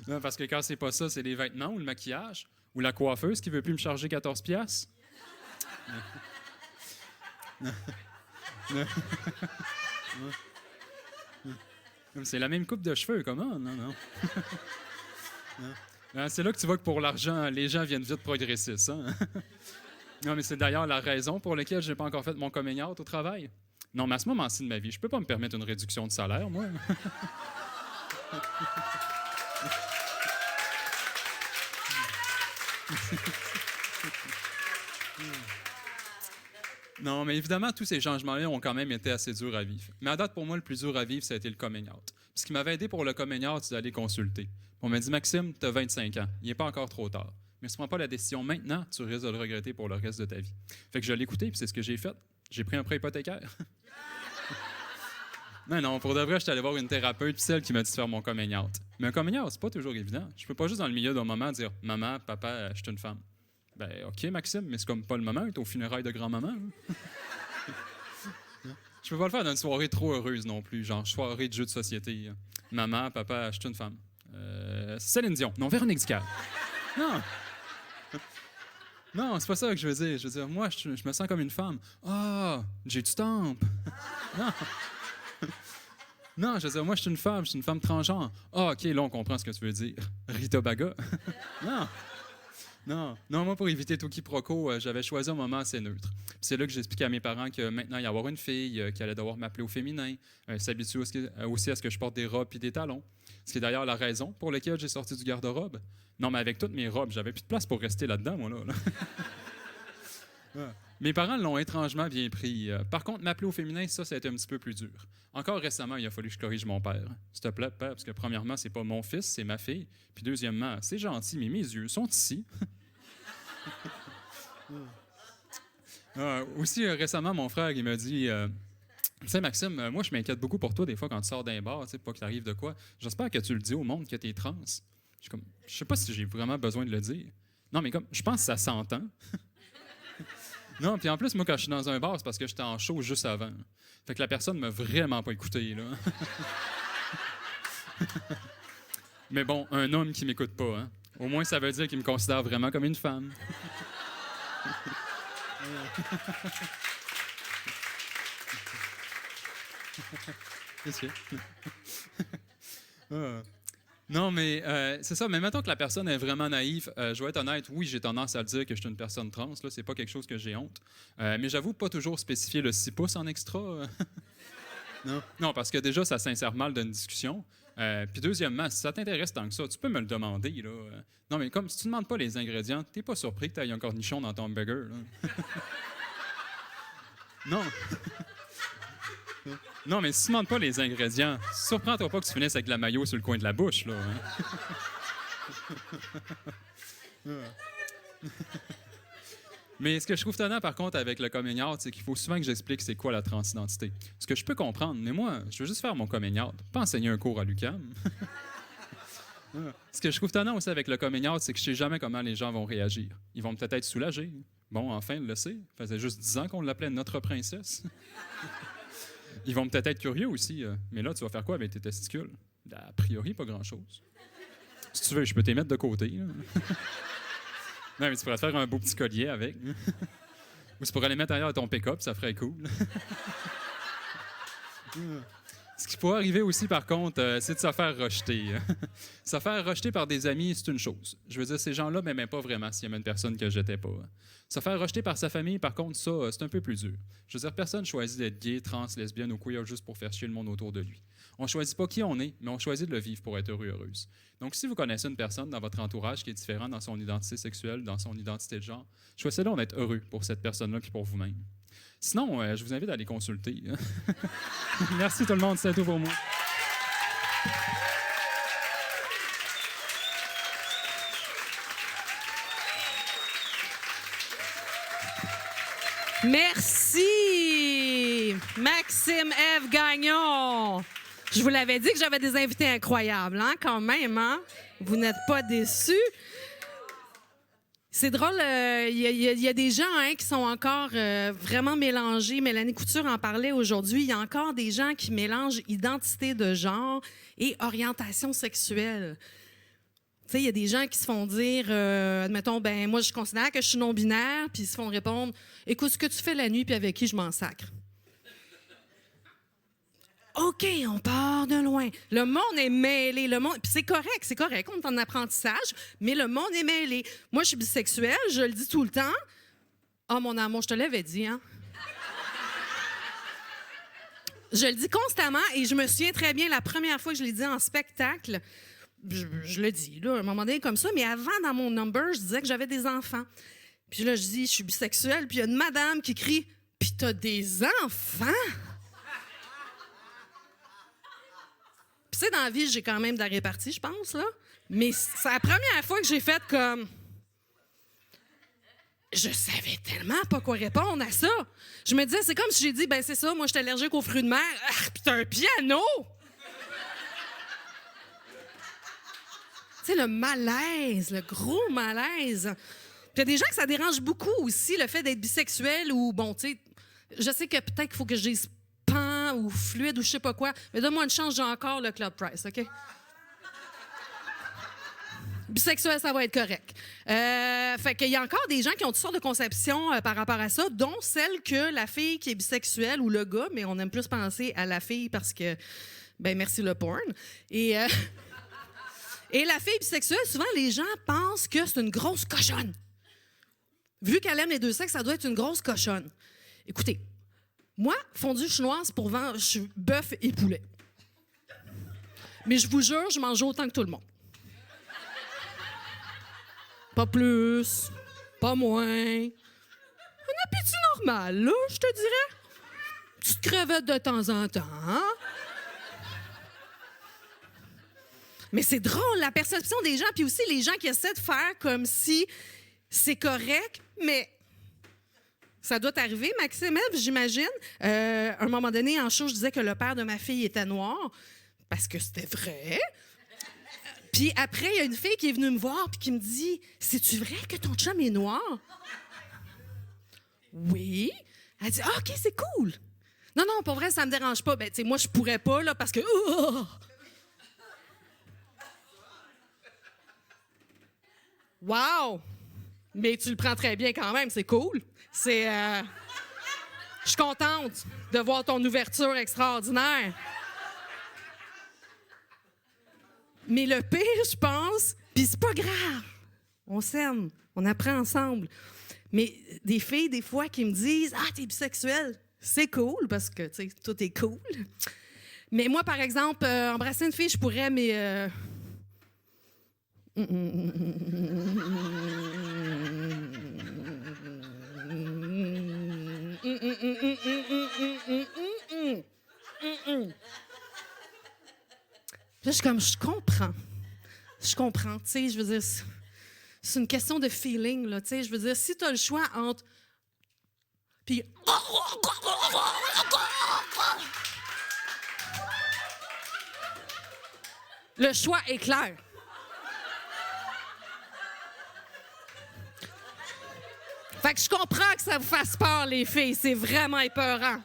Non, parce que quand c'est pas ça, c'est les vêtements ou le maquillage ou la coiffeuse qui veut plus me charger 14 piastres. C'est la même coupe de cheveux, comment? Non, non. Non. C'est là que tu vois que pour l'argent, les gens viennent vite progressistes. Hein? Non, mais c'est d'ailleurs la raison pour laquelle je n'ai pas encore fait mon coming out au travail. Non, mais à ce moment-ci de ma vie, je peux pas me permettre une réduction de salaire, moi. Non, mais évidemment, tous ces changements-là ont quand même été assez durs à vivre. Mais à date, pour moi, le plus dur à vivre, ça a été le coming out. Puis ce qui m'avait aidé pour le coming out, c'est d'aller consulter. On m'a dit « Maxime, tu as 25 ans. Il n'est pas encore trop tard. Mais si tu ne prends pas la décision maintenant, tu risques de le regretter pour le reste de ta vie. » Fait que je l'ai écouté, puis c'est ce que j'ai fait. J'ai pris un prêt hypothécaire. Non, pour de vrai, j'étais allé voir une thérapeute, puis celle qui m'a dit de faire mon coming out. Mais un coming out, c'est pas toujours évident. Je peux pas juste dans le milieu d'un moment dire « Maman, papa, je suis une femme. » Ben, OK, Maxime, mais c'est comme pas le moment, t'es au funérailles de grand-maman. Hein? Je peux pas le faire dans une soirée trop heureuse non plus, genre soirée de jeux de société. Maman, papa, je suis une femme. Céline Dion. Non, Véronique Dical. Non. Non, c'est pas ça que je veux dire. Je veux dire, moi, je me sens comme une femme. Ah, j'ai du temps. Non. Non, je veux dire, moi, je suis une femme transgenre. Ah, OK, là, on comprend ce que tu veux dire. Rita Baga. Non. Non, moi, pour éviter tout quiproquo, j'avais choisi un moment assez neutre. Puis c'est là que j'expliquais à mes parents que maintenant, il y avoir une fille qui allait devoir m'appeler au féminin, s'habituer aussi à ce que je porte des robes et des talons. Ce qui est d'ailleurs la raison pour laquelle j'ai sorti du garde-robe. Non, mais avec toutes mes robes, j'avais plus de place pour rester là-dedans, moi, là. Ouais. Mes parents l'ont étrangement bien pris. Par contre, m'appeler au féminin, ça a été un petit peu plus dur. Encore récemment, il a fallu que je corrige mon père. S'il te plaît, père, parce que premièrement, c'est pas mon fils, c'est ma fille. Puis deuxièmement, c'est gentil, mais mes yeux sont ici. Aussi, récemment, mon frère, il m'a dit tu sais, Maxime, moi, je m'inquiète beaucoup pour toi des fois quand tu sors d'un bar, tu sais, pas qu'il arrive de quoi. J'espère que tu le dis au monde que t'es trans. Je sais pas si j'ai vraiment besoin de le dire. Non, mais comme, je pense que ça s'entend. Non, puis en plus, moi, quand je suis dans un bar, c'est parce que j'étais en show juste avant. Fait que la personne m'a vraiment pas écouté, là. Mais bon, un homme qui m'écoute pas, hein. Au moins, ça veut dire qu'il me considère vraiment comme une femme. Qu'est-ce que Non, mais c'est ça. Mais mettons que la personne est vraiment naïve. Je vais être honnête, oui, j'ai tendance à le dire que je suis une personne trans. Là, c'est pas quelque chose que j'ai honte. Mais j'avoue pas toujours spécifier le 6 pouces en extra. Non, parce que déjà, ça s'insère mal dans une discussion. Puis deuxièmement, si ça t'intéresse tant que ça, tu peux me le demander. Là. Non, mais comme si tu ne demandes pas les ingrédients, t'es pas surpris que tu aies un cornichon dans ton burger. Là. Non. Non, mais si tu ne demandes pas les ingrédients, surprends-toi pas que tu finisses avec de la mayo sur le coin de la bouche. Là, hein? Mais ce que je trouve tannant, par contre, avec le coming out, c'est qu'il faut souvent que j'explique c'est quoi la transidentité. Ce que je peux comprendre, mais moi, je veux juste faire mon coming out, pas enseigner un cours à l'UQAM. Ce que je trouve tannant aussi avec le coming out, c'est que je sais jamais comment les gens vont réagir. Ils vont peut-être être soulagés. Bon, enfin, il le sait. Ça faisait juste 10 ans qu'on l'appelait notre princesse. Ils vont peut-être être curieux aussi. Mais là, tu vas faire quoi avec tes testicules? A priori, pas grand-chose. Si tu veux, je peux t'y mettre de côté. Là. Non, mais tu pourrais te faire un beau petit collier avec. Ou tu pourrais les mettre ailleurs à ton pick-up, ça ferait cool. Ce qui pourrait arriver aussi, par contre, c'est de se faire rejeter. Se faire rejeter par des amis, c'est une chose. Je veux dire, ces gens-là ne m'aimaient pas vraiment s'il y avait une personne que je n'étais pas. Se faire rejeter par sa famille, par contre, ça, c'est un peu plus dur. Je veux dire, personne ne choisit d'être gay, trans, lesbienne ou queer juste pour faire chier le monde autour de lui. On ne choisit pas qui on est, mais on choisit de le vivre pour être heureux, heureuse. Donc, si vous connaissez une personne dans votre entourage qui est différente dans son identité sexuelle, dans son identité de genre, choisissez donc d'être heureux pour cette personne-là et pour vous-même. Sinon, je vous invite à les consulter. Merci tout le monde, c'est tout pour moi. Merci, Maxime Ève Gagnon. Je vous l'avais dit que j'avais des invités incroyables, hein, quand même, hein? Vous n'êtes pas déçus. C'est drôle, il y a des gens hein, qui sont encore vraiment mélangés. Mélanie Couture en parlait aujourd'hui. Il y a encore des gens qui mélangent identité de genre et orientation sexuelle. Tu sais, il y a des gens qui se font dire, admettons, ben moi, je considère que je suis non-binaire, puis ils se font répondre, écoute, ce que tu fais la nuit, puis avec qui je m'en sacre. OK, on part de loin. Le monde est mêlé. Puis c'est correct, on est en apprentissage, mais le monde est mêlé. Moi, je suis bisexuelle, je le dis tout le temps. Ah, mon amour, je te l'avais dit, hein? Je le dis constamment et je me souviens très bien la première fois que je l'ai dit en spectacle. Je le dis, là, à un moment donné, comme ça, mais avant, dans mon number, je disais que j'avais des enfants. Puis là, je dis, je suis bisexuelle, puis il y a une madame qui crie, « Puis t'as des enfants? » Puis tu sais, dans la vie, j'ai quand même de la répartie, je pense, là. Mais c'est la première fois que j'ai fait comme... Je savais tellement pas quoi répondre à ça. Je me disais, c'est comme si j'ai dit, ben c'est ça, moi, je suis allergique aux fruits de mer. Ah, puis t'as un piano! Tu sais, le malaise, le gros malaise. Puis il y a des gens que ça dérange beaucoup aussi, le fait d'être bisexuel ou, bon, tu sais, je sais que peut-être qu'il faut que je dise pan ou fluide ou je sais pas quoi, mais donne-moi une chance, j'ai encore le Club Price, OK? Bisexuel, ça va être correct. Fait qu'il y a encore des gens qui ont toutes sortes de conceptions par rapport à ça, dont celle que la fille qui est bisexuelle ou le gars, mais on aime plus penser à la fille parce que, ben merci le porn. Et la fille bisexuelle, souvent, les gens pensent que c'est une grosse cochonne. Vu qu'elle aime les deux sexes, ça doit être une grosse cochonne. Écoutez, moi, fondue chinoise pour vendre, je suis bœuf et poulet. Mais je vous jure, je mange autant que tout le monde. Pas plus, pas moins. Un appétit normal, là, je te dirais. Petite crevette de temps en temps. Hein? Mais c'est drôle, la perception des gens, puis aussi les gens qui essaient de faire comme si c'est correct, mais ça doit arriver. Maxime Ève, j'imagine. À un moment donné, en show, je disais que le père de ma fille était noir, parce que c'était vrai. Puis après, il y a une fille qui est venue me voir puis qui me dit « C'est-tu vrai que ton chum est noir? » Oui. Elle dit « OK, c'est cool. » Non, non, pour vrai, ça me dérange pas. Ben, tu sais, moi, je pourrais pas, là, parce que... Wow! Mais tu le prends très bien quand même, c'est cool. C'est... Je suis contente de voir ton ouverture extraordinaire. Mais le pire, je pense, puis c'est pas grave. On s'aime, on apprend ensemble. Mais des filles, des fois, qui me disent « Ah, t'es bisexuelle. » C'est cool, parce que, tu sais, tout est cool. Mais moi, par exemple, embrasser une fille, je pourrais, mais... Là, je suis comme, je comprends, tu sais, je veux dire, c'est une question de feeling, là, tu sais, je veux dire, si tu as le choix entre, puis, le choix est clair. Fait que je comprends que ça vous fasse peur, les filles, c'est vraiment épeurant.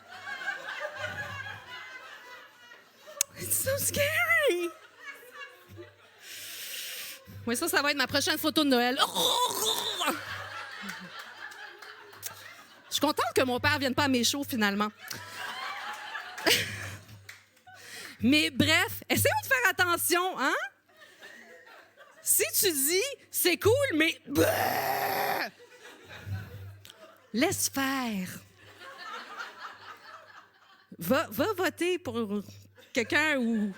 It's so scary! Oui, ça va être ma prochaine photo de Noël. Je suis contente que mon père ne vienne pas à mes shows, finalement. Mais bref, essayons de faire attention, hein? Si tu dis, c'est cool, mais... Laisse faire. Va voter pour quelqu'un ou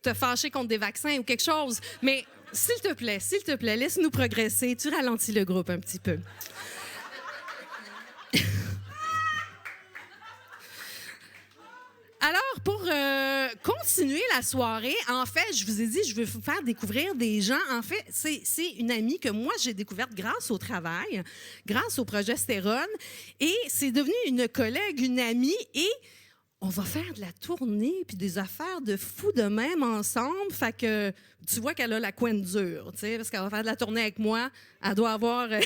te fâcher contre des vaccins ou quelque chose. Mais s'il te plaît, laisse-nous progresser. Tu ralentis le groupe un petit peu. Alors, pour continuer la soirée, en fait, je vous ai dit, je veux vous faire découvrir des gens. En fait, c'est une amie que moi, j'ai découverte grâce au travail, grâce au progestérone. Et c'est devenu une collègue, une amie. Et on va faire de la tournée puis des affaires de fou de même ensemble. Fait que tu vois qu'elle a la couenne dure, tu sais, parce qu'elle va faire de la tournée avec moi. Elle doit avoir, elle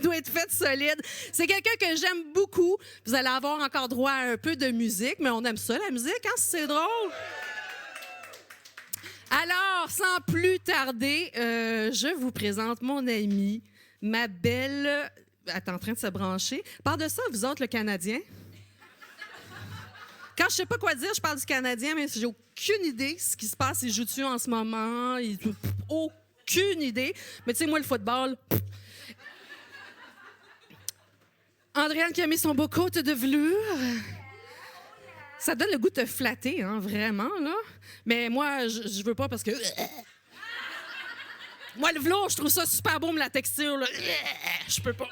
doit être faite solide. C'est quelqu'un que j'aime beaucoup. Vous allez avoir encore droit à un peu de musique, mais on aime ça, la musique, hein, c'est drôle. Alors, sans plus tarder, je vous présente mon amie, ma belle... Elle est en train de se brancher. Par de ça, vous autres, le Canadien... Quand je sais pas quoi dire, je parle du Canadien, mais j'ai aucune idée ce qui se passe. Ils jouent-tu en ce moment? Aucune idée. Mais tu sais, moi, le football... Andréane qui a mis son beau coat de velours. Ça donne le goût de te flatter, hein, vraiment, là. Mais moi, je veux pas parce que... Moi, le velours, je trouve ça super beau, mais la texture, là... Je peux pas.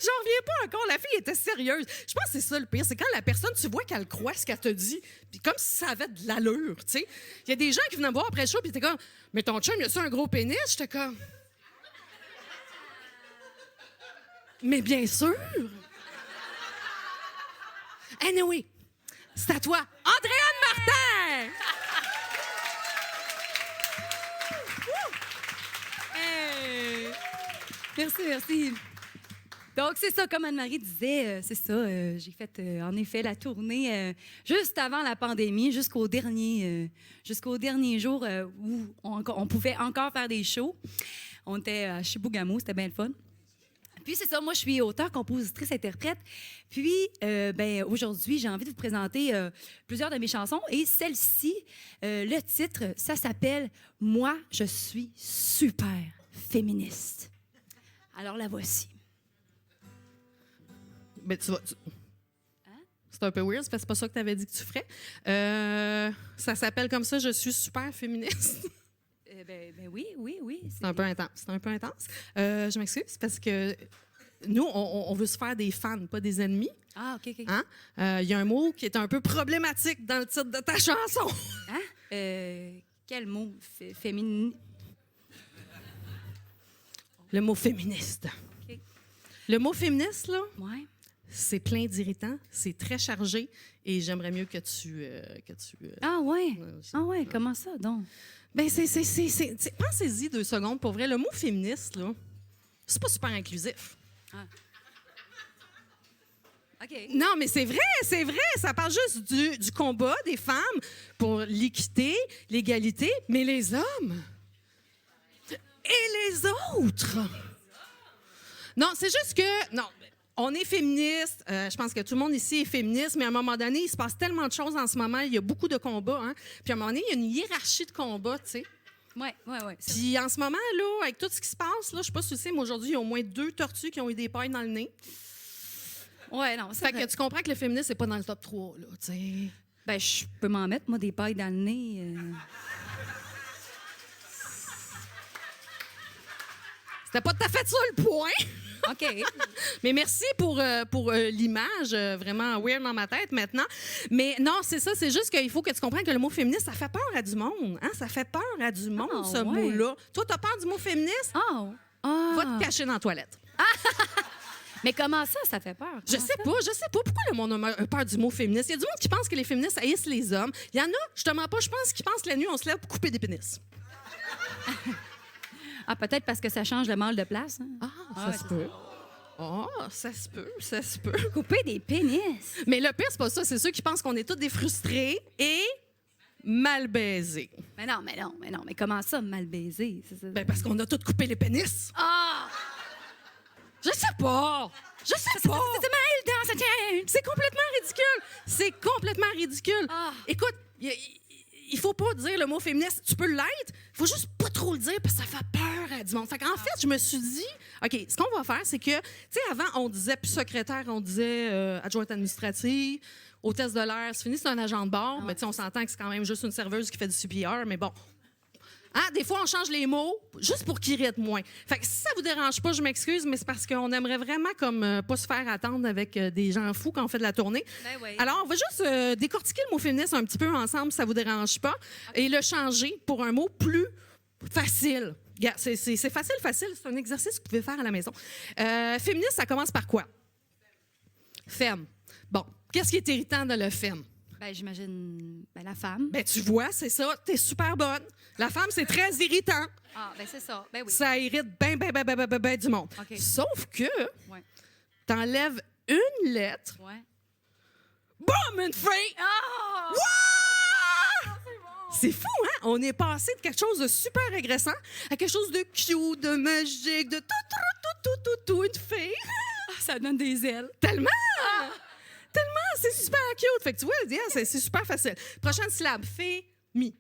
J'en reviens pas encore. La fille était sérieuse. Je pense que c'est ça le pire. C'est quand la personne, tu vois qu'elle croit ce qu'elle te dit, puis comme si ça avait de l'allure, tu sais. Il y a des gens qui venaient me voir après le show, puis t'es comme, mais ton chum, il a-tu un gros pénis? J'étais comme, mais bien sûr. Anyway, c'est à toi, Andréane Martin! Hey. Merci. Donc, c'est ça, comme Anne-Marie disait, c'est ça. J'ai fait, en effet, la tournée juste avant la pandémie, jusqu'au dernier jour où on pouvait encore faire des shows. On était à Chibougamau, c'était bien le fun. Puis, c'est ça, moi, je suis auteure, compositrice, interprète. Puis, aujourd'hui, j'ai envie de vous présenter plusieurs de mes chansons. Et celle-ci, le titre, ça s'appelle « Moi, je suis super féministe ». Alors, la voici. Ben, c'est un peu weird, parce que c'est pas ça que tu avais dit que tu ferais. Ça s'appelle comme ça, je suis super féministe. Oui. C'est un peu intense. Je m'excuse, parce que nous, on veut se faire des fans, pas des ennemis. Ah, OK. Hein? Y a un mot qui est un peu problématique dans le titre de ta chanson. Hein? Quel mot? Féminin? Le mot féministe. OK. Le mot féministe, là... Ouais. C'est plein d'irritants, c'est très chargé et j'aimerais mieux que tu Ah ouais? Comment ça, donc? Ben, pensez-y 2 secondes. Pour vrai, le mot féministe, là, c'est pas super inclusif. Ah. OK. Non, mais c'est vrai. Ça parle juste du combat des femmes pour l'équité, l'égalité, mais les hommes et les autres. Non, c'est juste que... Non. On est féministe. Je pense que tout le monde ici est féministe, mais à un moment donné, il se passe tellement de choses en ce moment. Il y a beaucoup de combats. Hein? Puis à un moment donné, il y a une hiérarchie de combats, tu sais. Oui. Puis en ce moment, là, avec tout ce qui se passe, là, je sais pas si tu sais, mais aujourd'hui, il y a au moins 2 tortues qui ont eu des pailles dans le nez. Ouais, non, Fait que tu comprends que le féminisme, c'est pas dans le top 3, là, tu sais. Ben, je peux m'en mettre, moi, des pailles dans le nez. C'était pas tout à fait ça le point. OK. Mais merci pour l'image, vraiment weird dans ma tête maintenant. Mais non, c'est ça, c'est juste qu'il faut que tu comprennes que le mot féministe, ça fait peur à du monde. Hein? Ça fait peur à du monde, ce mot-là. Toi, t'as peur du mot féministe? Oh. Va te cacher dans la toilette. Mais comment ça fait peur? Je sais pas. Pourquoi le monde a peur du mot féministe? Il y a du monde qui pense que les féministes haïssent les hommes. Il y en a, justement pas, je pense, qui pensent que la nuit, on se lève pour couper des pénis. Ah, peut-être parce que ça change le mal de place. Hein? Ça se peut. Ça se peut. Couper des pénis. Mais le pire, c'est pas ça. C'est ceux qui pensent qu'on est tous des frustrés et mal baisés. Mais non. Mais comment ça, mal baisé? Ben, parce qu'on a tous coupé les pénis. Ah! Je sais pas. Je sais pas. C'est complètement ridicule. C'est complètement ridicule. Ah. Écoute, il faut pas dire le mot féministe. Tu peux l'être, il faut juste pas trop le dire parce que ça fait peur à du monde. Fait qu'en fait, je me suis dit, OK, ce qu'on va faire, c'est que, tu sais, avant, on disait plus secrétaire, on disait adjointe administrative, hôtesse de l'air. C'est fini, c'est un agent de bord. Mais tu sais, on s'entend que c'est quand même juste une serveuse qui fait du CPR, mais bon. Hein, des fois, on change les mots juste pour qu'ils irritent moins. Fait que si ça vous dérange pas, je m'excuse, mais c'est parce qu'on aimerait vraiment comme pas se faire attendre avec des gens fous quand on fait de la tournée. Ben oui. Alors, on va juste décortiquer le mot féministe un petit peu ensemble, si ça vous dérange pas, et le changer pour un mot plus facile. Regarde, c'est facile. C'est un exercice que vous pouvez faire à la maison. Féministe, ça commence par quoi? Femme. Bon, qu'est-ce qui est irritant dans le femme? Ben, j'imagine la femme. Ben, tu vois, c'est ça. T'es super bonne. La femme, c'est très irritant. Ah, ben c'est ça. Ben oui. Ça irrite ben du monde. OK. Sauf que Ouais. t'enlèves une lettre, Ouais. boum, une fille! Ah! Wow! C'est fou, hein? On est passé de quelque chose de super agressant à quelque chose de cute, de magique, de tout, une fille. Ça donne des ailes. Tellement! Tellement, c'est super cute. Fait que tu vois, c'est super facile. Prochaine syllabe, fée, mi.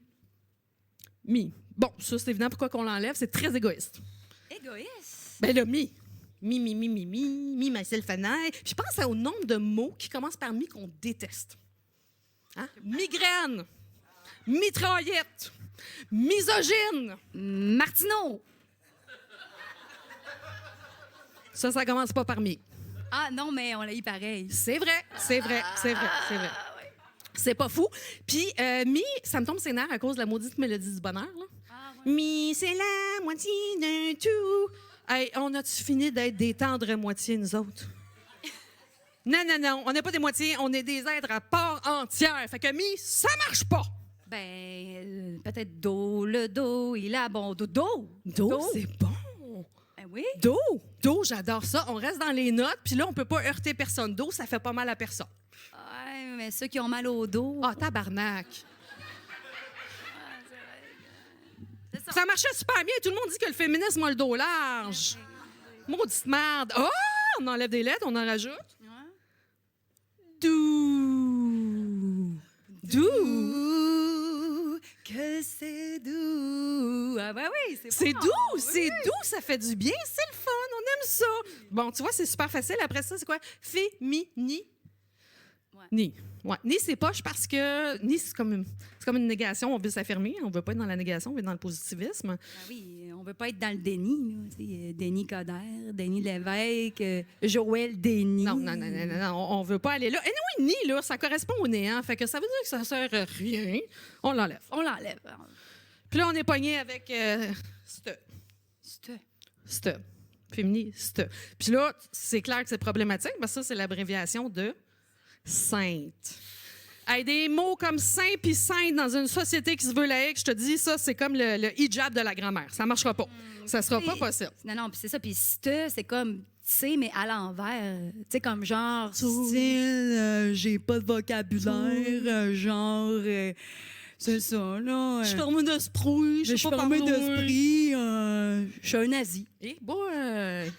Mi. Bon, ça, c'est évident pourquoi qu'on l'enlève. C'est très égoïste. Égoïste. Ben là, mi. Mi, myself and I. Puis pense au nombre de mots qui commencent par mi qu'on déteste. Hein? Migraine. Mitraillette. Misogyne. Martineau. Ça commence pas par mi. Ah non, mais on l'a eu pareil. C'est vrai. C'est pas fou. Puis, mi, ça me tombe ses nerfs à cause de la maudite mélodie du bonheur. Là. Ah, ouais. Mi, c'est la moitié d'un tout. Hey, on a-tu fini d'être des tendres moitiés, nous autres? Non. On n'est pas des moitiés, on est des êtres à part entière. Fait que mi, ça marche pas. Ben, peut-être do, le do, il a bon do. Do, c'est bon. Ben oui. Do, j'adore ça. On reste dans les notes, puis là, on peut pas heurter personne. Do, ça fait pas mal à personne. Ouais, mais ceux qui ont mal au dos. Ah, tabarnak. C'est ça. Ça marchait super bien. Tout le monde dit que le féminisme a le dos large. Maudite merde. Oh! On enlève des lettres, on en rajoute. Ouais. Doux. Que c'est doux. Ah ben oui, C'est bon. doux, Oui. c'est doux, ça fait du bien, c'est le fun, on aime ça. Bon, tu vois, c'est super facile. Après ça, c'est quoi? Fémini. Ouais. Ni. Ouais. Ni, c'est poche parce que ni, c'est comme une négation. On veut s'affirmer. On veut pas être dans la négation, on veut être dans le positivisme. Ben oui, on veut pas être dans le déni. Là, tu sais, Denis Coderre, Denis Lévesque, Joël Denis. Non, on veut pas aller là. Et oui, ni, là, ça correspond au néant. Fait que ça veut dire que ça sert à rien. On l'enlève. On l'enlève. Puis là, on est pogné avec C'est féministe. Puis là, c'est clair que c'est problématique parce que ça, c'est l'abréviation de sainte. Hey, des mots comme saint puis sainte dans une société qui se veut laïque, je te dis, ça, c'est comme le hijab de la grammaire. Ça marchera pas. Ça sera pas possible. Non, puis c'est ça. Puis c'est comme tu sais, mais à l'envers. Tu sais, comme genre, j'ai pas de vocabulaire, genre, c'est ça, là. Je suis fermée d'esprit, je suis pas fermée parler. d'esprit, je suis un nazi. Eh boy!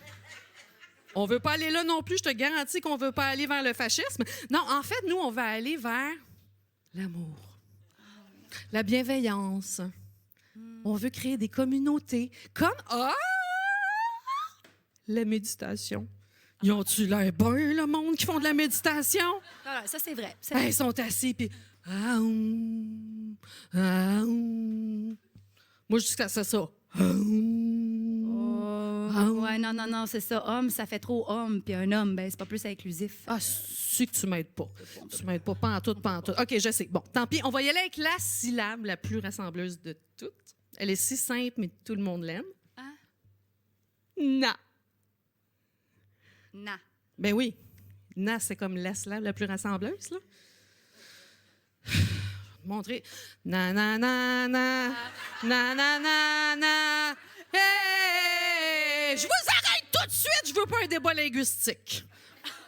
On veut pas aller là non plus, je te garantis qu'on veut pas aller vers le fascisme. Non, en fait, nous, on va aller vers l'amour, la bienveillance. On veut créer des communautés comme la méditation. Ils ont-tu l'air bon, le monde qui font de la méditation? Voilà, ça, c'est vrai. Hey, ils sont assis, puis... Moi, je dis que c'est ça. Ouais, non, c'est ça. Homme, ça fait trop homme. Puis un homme, ben, c'est pas plus inclusif. Ah, c'est que tu m'aides pas. Tu m'aides pas, pas en tout. OK, je sais. Bon, tant pis. On va y aller avec la syllabe la plus rassembleuse de toutes. Elle est si simple, mais tout le monde l'aime. Hein? Na. Na. Ben oui. Na, c'est comme la syllabe la plus rassembleuse, là. Je vais te montrer. Na, na, na, na. Na, na, na, na. Hey! Je vous arrête tout de suite. Je veux pas un débat linguistique.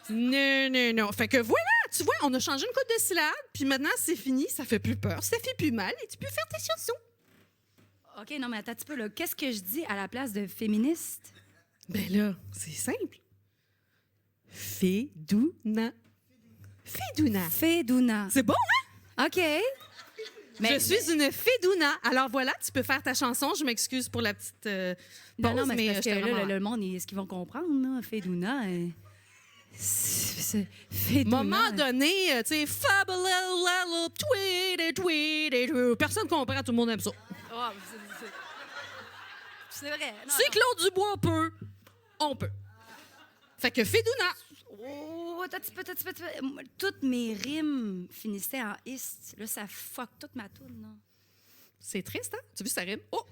Non. Fait que voilà, tu vois, on a changé une couple de syllabes, puis maintenant, c'est fini. Ça fait plus peur, ça fait plus mal, et tu peux faire tes chansons. OK, non, mais attends un petit peu, là. Qu'est-ce que je dis à la place de féministe? Ben là, c'est simple. Fédouna. Fédouna. Fédouna. C'est bon, hein? OK. Je suis une Fédouna. Alors voilà, tu peux faire ta chanson. Je m'excuse pour la petite pause, non, mais c'est parce que j'étais là, vraiment le monde, est-ce qu'ils vont comprendre, là? Fédouna. Fédouna. moment donné, tu sais, personne comprend, tout le monde aime ça. Oh, c'est vrai. Non, Si Claude Dubois peut, on peut. Fait que Fédouna. Oh, attends un petit peu. Toutes mes rimes finissaient en ist. Là, ça fuck toute ma toune, là. C'est triste, hein? Tu as vu, ça rime? Oh!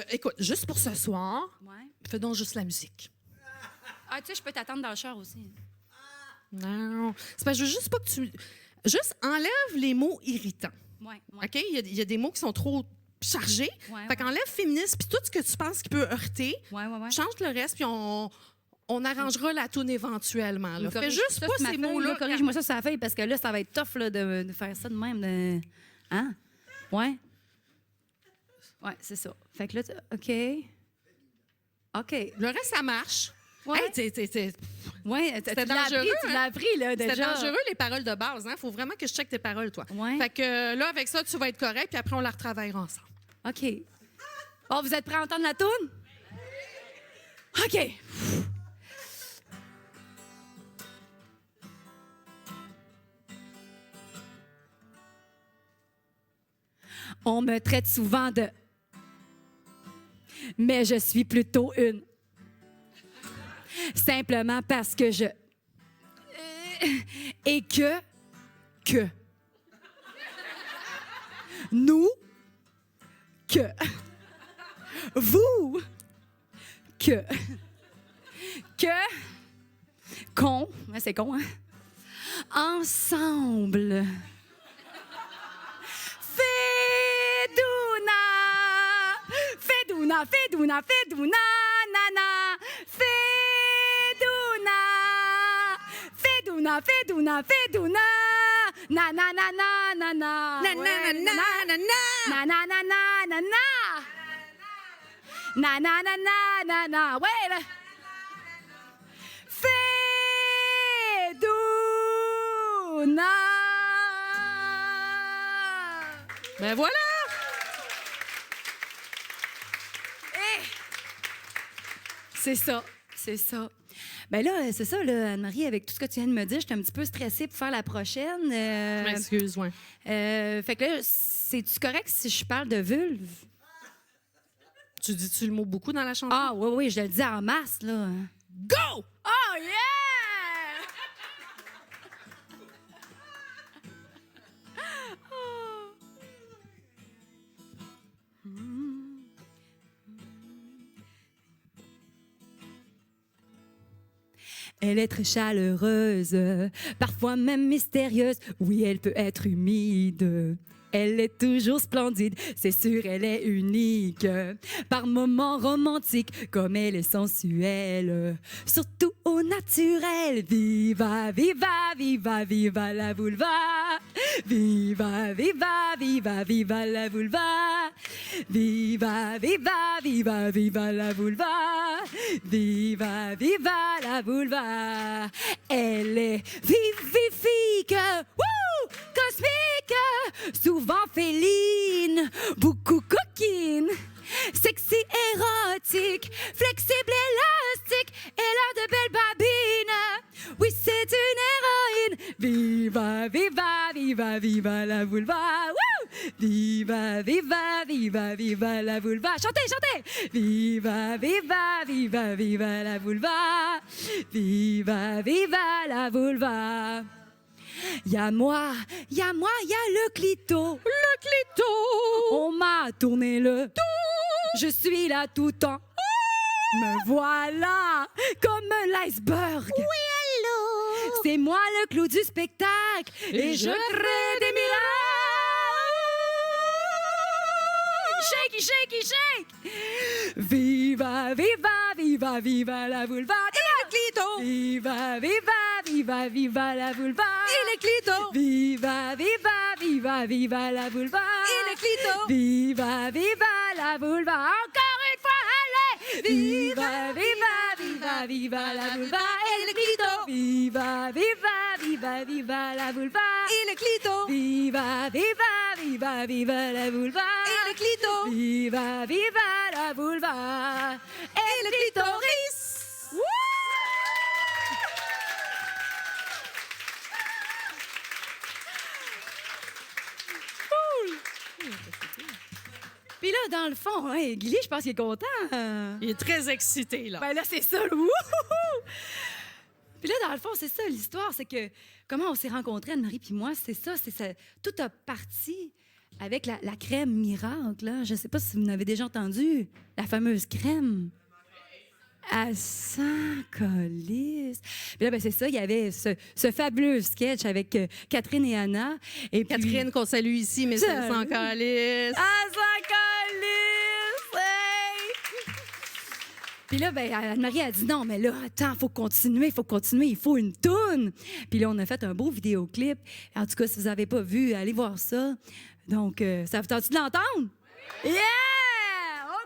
Écoute, juste pour ce soir, Ouais. fais donc juste la musique. Ah, tu sais, je peux t'attendre dans le char aussi. Non. C'est parce que je veux juste pas que tu... Juste enlève les mots irritants. Ouais. OK? Il y a des mots qui sont trop chargés. Ouais, Fait qu'enlève féministe, puis tout ce que tu penses qui peut heurter, Ouais. change le reste, puis on arrangera la toune éventuellement. Là. Fais juste ça pas sur ma ces feuille, mots-là. là, corrige-moi ça sur la feuille, parce que là, ça va être tough là, de faire ça de même. Hein? Ouais? Ouais, c'est ça. Fait que là, OK. Le reste, ça marche. Ouais. Hey, Ouais, C'était tu l'as dangereux, appris, tu l'as appris, là, déjà. C'était dangereux, les paroles de base. Hein? Faut vraiment que je check tes paroles, toi. Ouais. Fait que là, avec ça, tu vas être correct, puis après, on la retravaillera ensemble. OK. Bon, vous êtes prêts à entendre la toune? OK. On me traite souvent de... Mais je suis plutôt une. Simplement parce que je... Et que... Nous... Que... Vous... Que... Qu'on... Ouais, c'est con, hein? Ensemble... Fédouna, nana. Fédouna, nana, nana. Nana. Ouais, là. Fédouna. Ben voilà! C'est ça. Ben là, c'est ça, là, Anne-Marie, avec tout ce que tu viens de me dire, j'étais un petit peu stressée pour faire la prochaine. Je m'excuse, ouais. Fait que là, c'est-tu correct si je parle de vulve? Tu dis-tu le mot beaucoup dans la chanson? Ah, oui, je le dis en masse, là. Go! Oh, yeah! Elle est très chaleureuse, parfois même mystérieuse. Oui, elle peut être humide. Elle est toujours splendide, c'est sûr, elle est unique. Par moments romantiques, comme elle est sensuelle. Surtout au naturel. Viva, viva, viva, viva la vulva. Viva, viva, viva, viva la vulva. Viva, viva, viva, viva la vulva. Viva, viva la vulva. Elle est vivifique, wouh, cosmique, souvent féline, beaucoup coquine, sexy, érotique, flexible, élastique, elle a de belles babines. Oui, c'est une héroïne. Viva, viva, viva, viva la vulva. Woo! Viva, viva, viva, viva la vulva. Chantez, chantez. Viva, viva, viva, viva la vulva. Viva, viva la vulva. Y'a moi, y'a le clito. Le clito. On m'a tourné le dos. Je suis là tout le temps. Me voilà comme l'iceberg. Oui, allô. C'est moi le clou du spectacle. Et je crée des miracles. Shake, shake, shake. Viva, viva, viva, viva la vulva. Et le clito. Viva, viva, viva, viva la vulva. Et le clito. Viva, viva, viva, viva la vulva. Et le clito. Viva, viva la vulva. Encore une fois, allez. Viva, viva, viva, viva, viva la vulva et le clito. Viva, viva, viva, viva la vulva Et le clito. Viva, viva, viva, viva la vulva Et le clito. Viva, viva la vulva et le clitoris. Wouh! Puis là, dans le fond, hein, Guilly, je pense qu'il est content. Il est très excité, là. Ben là, c'est ça, le wouhou! Puis là, dans le fond, c'est ça, l'histoire, c'est que comment on s'est rencontrés, Anne-Marie puis moi, c'est ça, tout a parti avec la crème miracle, là. Je sais pas si vous en avez déjà entendu, la fameuse crème. À Saint-Colis. Puis là, ben, c'est ça, il y avait ce fabuleux sketch avec Catherine et Anna. Et puis... Catherine, qu'on salue ici, mais c'est sans calice. À Saint-Colis! Hey! Puis là, ben, Anne-Marie a dit non, mais là, attends, il faut continuer, il faut une toune. Puis là, on a fait un beau vidéoclip. En tout cas, si vous n'avez pas vu, allez voir ça. Donc, ça vous tente de l'entendre? Yeah! OK!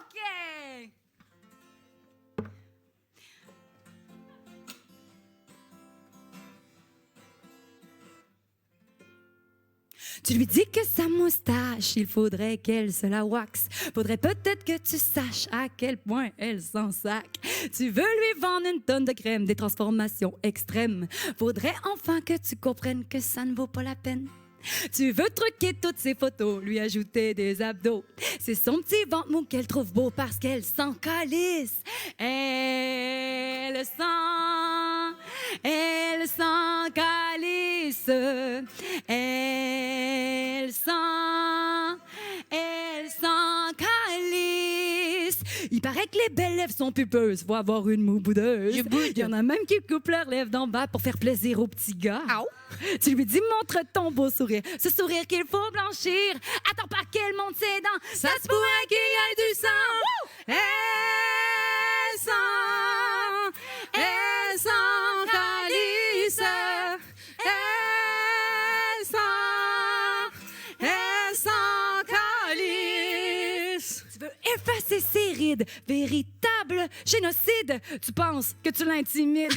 Tu lui dis que sa moustache, il faudrait qu'elle se la wax. Faudrait peut-être que tu saches à quel point elle s'en sac. Tu veux lui vendre une tonne de crème, des transformations extrêmes. Faudrait enfin que tu comprennes que ça ne vaut pas la peine. Tu veux truquer toutes ses photos, lui ajouter des abdos. C'est son petit ventre mou qu'elle trouve beau parce qu'elle s'en calisse. Elle s'en calisse. Elle s'en calisse. Il paraît que les belles lèvres sont pupeuses, faut avoir une moue boudeuse. Il y en a même qui coupent leurs lèvres d'en bas pour faire plaisir aux petits gars. Tu lui dis, montre ton beau sourire, ce sourire qu'il faut blanchir. Attends pas qu'elle monte ses dents, ça se pourrait qu'il y ait du sang. Elle s'en calisse. Elle s'en calisse. Tu veux effacer ses rides, véritable génocide. Tu penses que tu l'intimides.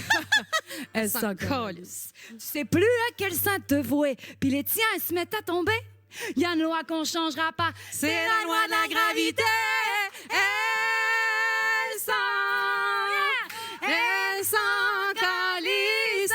Elle s'en calisse. Tu sais plus à quel sein te vouer, puis les tiens se mettent à tomber. Il y a une loi qu'on changera pas, c'est la loi de la gravité. Elle s'en calisse.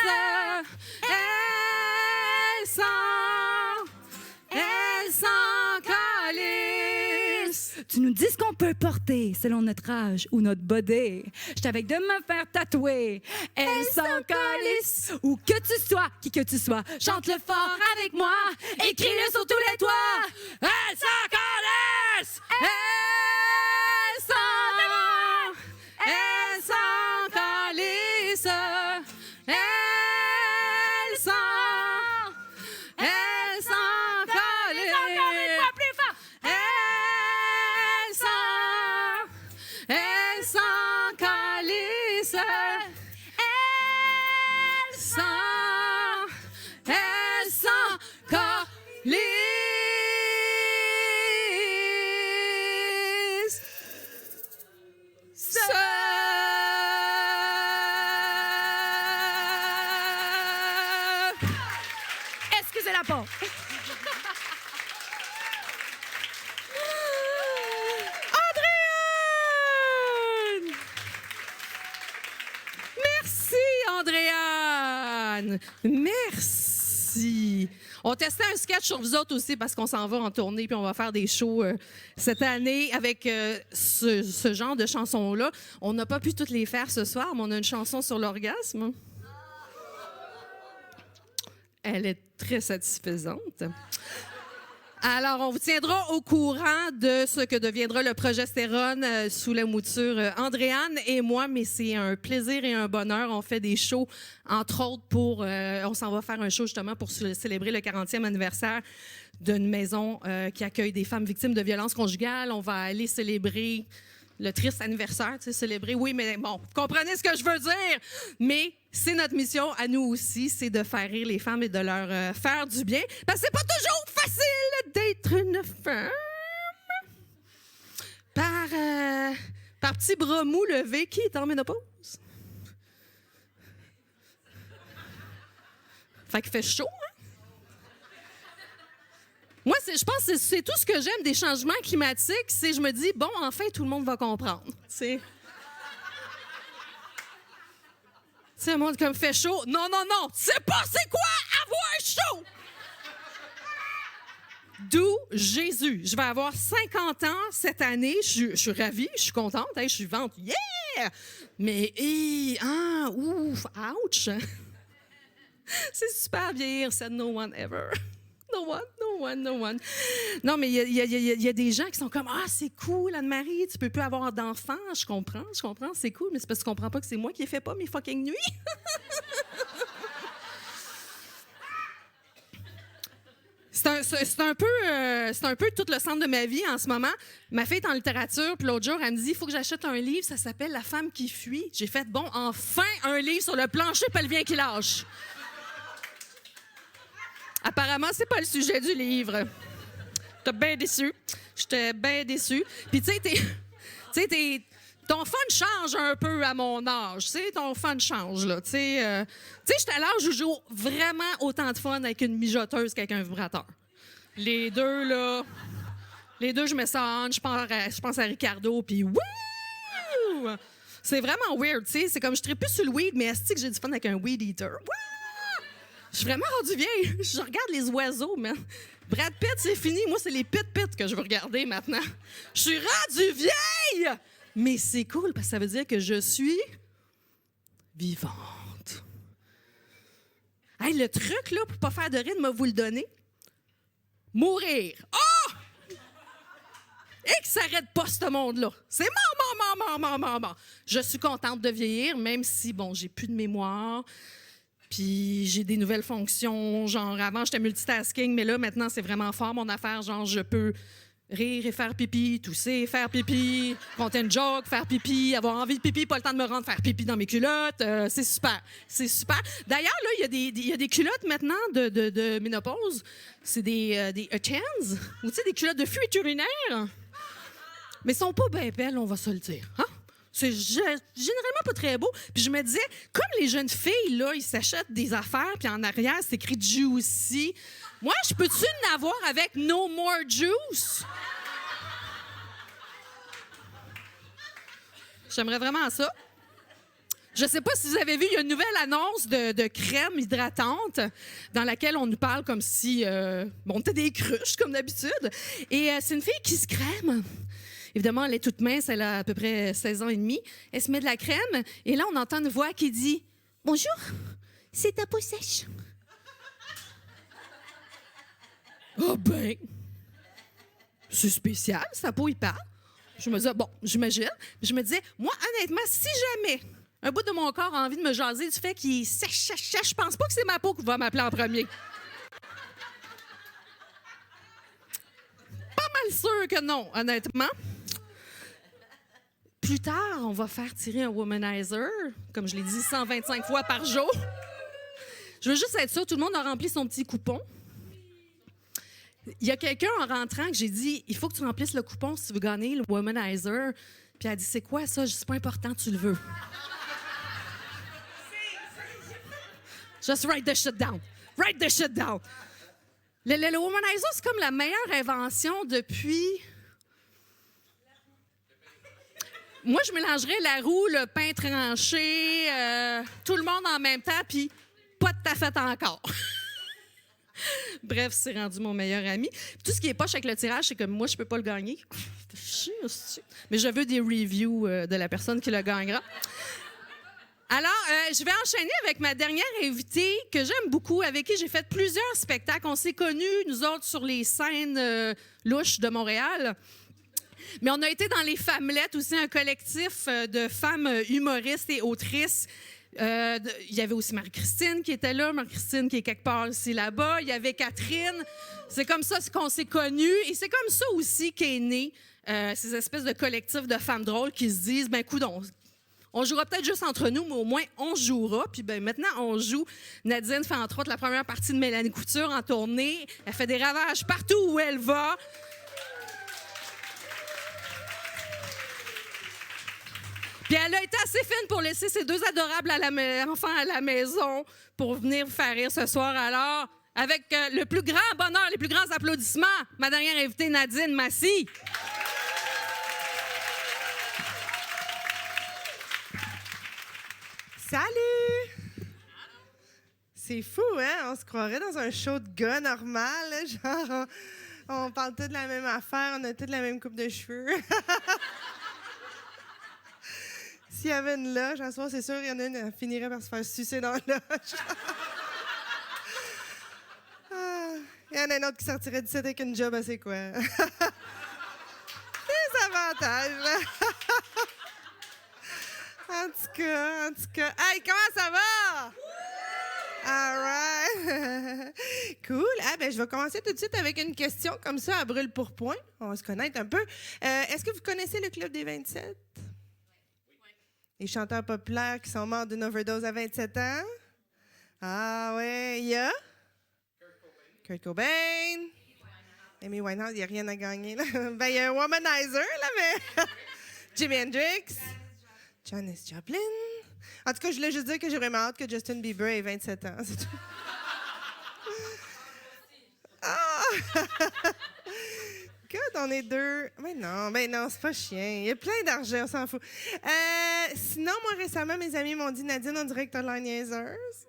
Elle s'en calisse. Tu nous dis ce qu'on peut porter selon notre âge ou notre body. Je t'avais de me faire tatouer. Elle s'en calisse. Où que tu sois, qui que tu sois, chante-le fort avec moi. Écris-le sur tous les toits. Elle s'en calisse. Elle s'en calisse. Elle s'en calisse. Encore une fois plus fort. Elle s'en calisse. Elle s'en calisse. Excusez la porte. Andréane! Merci! On testait un sketch sur vous autres aussi parce qu'on s'en va en tournée puis on va faire des shows cette année avec ce genre de chansons-là. On n'a pas pu toutes les faire ce soir, mais on a une chanson sur l'orgasme. Elle est très satisfaisante. Alors, on vous tiendra au courant de ce que deviendra le progestérone sous la mouture Andréane et moi, mais c'est un plaisir et un bonheur. On fait des shows, entre autres, on s'en va faire un show justement pour célébrer le 40e anniversaire d'une maison qui accueille des femmes victimes de violences conjugales. On va aller célébrer le triste anniversaire, tu sais, célébrer. Oui, mais bon, vous comprenez ce que je veux dire. Mais c'est notre mission à nous aussi, c'est de faire rire les femmes et de leur faire du bien. Parce que c'est pas toujours facile d'être une femme. Par petit bras mou levé, qui est en ménopause? Fait qu'il fait chaud, hein? Moi, je pense que c'est tout ce que j'aime des changements climatiques, c'est je me dis, bon, enfin, tout le monde va comprendre, tu sais. Tu sais, le monde comme fait chaud. Non, non, non, tu sais pas c'est quoi avoir chaud! D'où Jésus. Je vais avoir 50 ans cette année. Je suis ravie, je suis contente. Hey, je suis vente. Yeah! Mais, ouf, ouch! C'est super vieillir, said no one ever. No one, no one, no one. Non, mais il y a des gens qui sont comme, c'est cool, Anne-Marie, tu peux plus avoir d'enfants. Je comprends, c'est cool, mais c'est parce que tu comprends pas que c'est moi qui ai fait pas mes fucking nuits. C'est un peu tout le centre de ma vie en ce moment. Ma fille est en littérature, puis l'autre jour, elle me dit, il faut que j'achète un livre, ça s'appelle La femme qui fuit. J'ai fait, bon, enfin, un livre sur le plancher pelvien qui lâche. Apparemment, c'est pas le sujet du livre. J'étais bien déçue. Puis tu sais, ton fun change un peu à mon âge. Tu sais, ton fun change, là. Tu sais, j'étais à l'âge où je joue vraiment autant de fun avec une mijoteuse qu'avec un vibrateur. Les deux, je mets ça en, je pense à Ricardo, puis wouh! C'est vraiment weird, tu sais. C'est comme je ne plus sur le weed, mais est-ce que j'ai du fun avec un weed eater? Wouh! Je suis vraiment rendue vieille. Je regarde les oiseaux, man. Brad Pitt, c'est fini. Moi, c'est les Pit que je veux regarder maintenant. Je suis rendue vieille! Mais c'est cool parce que ça veut dire que je suis vivante. Hey, le truc, là, pour pas faire de rythme, vous le donner. Mourir. Oh! Et que ça n'arrête pas, ce monde-là. C'est mort. Je suis contente de vieillir, même si, bon, j'ai plus de mémoire. Puis j'ai des nouvelles fonctions. Genre, avant, j'étais multitasking, mais là, maintenant, c'est vraiment fort, mon affaire. Genre, je peux rire et faire pipi, tousser, faire pipi, compter une joke, faire pipi, avoir envie de pipi, pas le temps de me rendre, faire pipi dans mes culottes. C'est super. D'ailleurs, là, il y a des culottes maintenant de ménopause. C'est des Chans, ou tu sais, des culottes de fuite urinaire. Mais elles sont pas bien belles, on va se le dire. Hein? C'est généralement pas très beau. Puis je me disais, comme les jeunes filles, là, ils s'achètent des affaires, puis en arrière, c'est écrit Juicy. Moi, je peux-tu en avoir avec No More Juice? J'aimerais vraiment ça. Je sais pas si vous avez vu, il y a une nouvelle annonce de crème hydratante dans laquelle on nous parle comme si on était des cruches, comme d'habitude. Et c'est une fille qui se crème. Évidemment, elle est toute mince, elle a à peu près 16 ans et demi. Elle se met de la crème et là, on entend une voix qui dit « Bonjour, c'est ta peau sèche. » Ah ben, c'est spécial, sa peau, il parle. Je me disais, bon, j'imagine. Je me disais, moi, honnêtement, si jamais un bout de mon corps a envie de me jaser du fait qu'il est sèche, je pense pas que c'est ma peau qui va m'appeler en premier. Pas mal sûr que non, honnêtement. Plus tard, on va faire tirer un womanizer, comme je l'ai dit 125 fois par jour. Je veux juste être sûre, tout le monde a rempli son petit coupon. Il y a quelqu'un en rentrant que j'ai dit, il faut que tu remplisses le coupon si tu veux gagner le womanizer. Puis elle a dit, c'est quoi ça? C'est pas important, tu le veux. Just write the shit down. Write the shit down. Le womanizer, c'est comme la meilleure invention depuis... Moi, je mélangerais la roue, le pain tranché, tout le monde en même temps, puis pas de taffette encore. Bref, c'est rendu mon meilleur ami. Tout ce qui est poche avec le tirage, c'est que moi, je peux pas le gagner. Mais je veux des reviews de la personne qui le gagnera. Alors, je vais enchaîner avec ma dernière invitée que j'aime beaucoup, avec qui j'ai fait plusieurs spectacles. On s'est connus, nous autres, sur les scènes louches de Montréal. Mais on a été dans les Femmelettes aussi, un collectif de femmes humoristes et autrices. Il y avait aussi Marie-Christine qui était là, Marie-Christine qui est quelque part ici là-bas. Il y avait Catherine. C'est comme ça qu'on s'est connus. Et c'est comme ça aussi qu'est né ces espèces de collectifs de femmes drôles qui se disent, ben coudonc, on jouera peut-être juste entre nous, mais au moins on jouera. Puis ben maintenant, on joue. Nadine fait entre autres la première partie de Mélanie Couture en tournée. Elle fait des ravages partout où elle va. Puis elle a été assez fine pour laisser ses deux adorables enfants à la maison pour venir vous faire rire ce soir. Alors, avec le plus grand bonheur, les plus grands applaudissements, ma dernière invitée, Nadine Massy. Salut! C'est fou, hein? On se croirait dans un show de gars normal. Là, genre, on parle tous de la même affaire, on a tous la même coupe de cheveux. S'il y avait une loge, à ce soir, c'est sûr, il y en a une qui finirait par se faire sucer dans la loge. Il y en a une autre qui sortirait du site avec une job, c'est quoi? Des avantages. En tout cas. Hey, comment ça va? All right. Cool. Ah, ben, je vais commencer tout de suite avec une question comme ça, à brûle pour point. On va se connaître un peu. Est-ce que vous connaissez le Club des 27? Les chanteurs populaires qui sont morts d'une overdose à 27 ans? Ah, ouais. Il y a? Kurt Cobain. Amy Winehouse, il n'y a rien à gagner. Là. Ben, il y a un Womanizer, là, mais. Jimi Hendrix. Janis Joplin. En tout cas, je voulais juste dire que j'ai vraiment hâte que Justin Bieber ait 27 ans. C'est tout. Ah! God, on est deux. Mais non, c'est pas chien. Il y a plein d'argent, on s'en fout. Sinon, moi, récemment, mes amis m'ont dit, Nadine, on dirait que t'as l'air niaiseuse.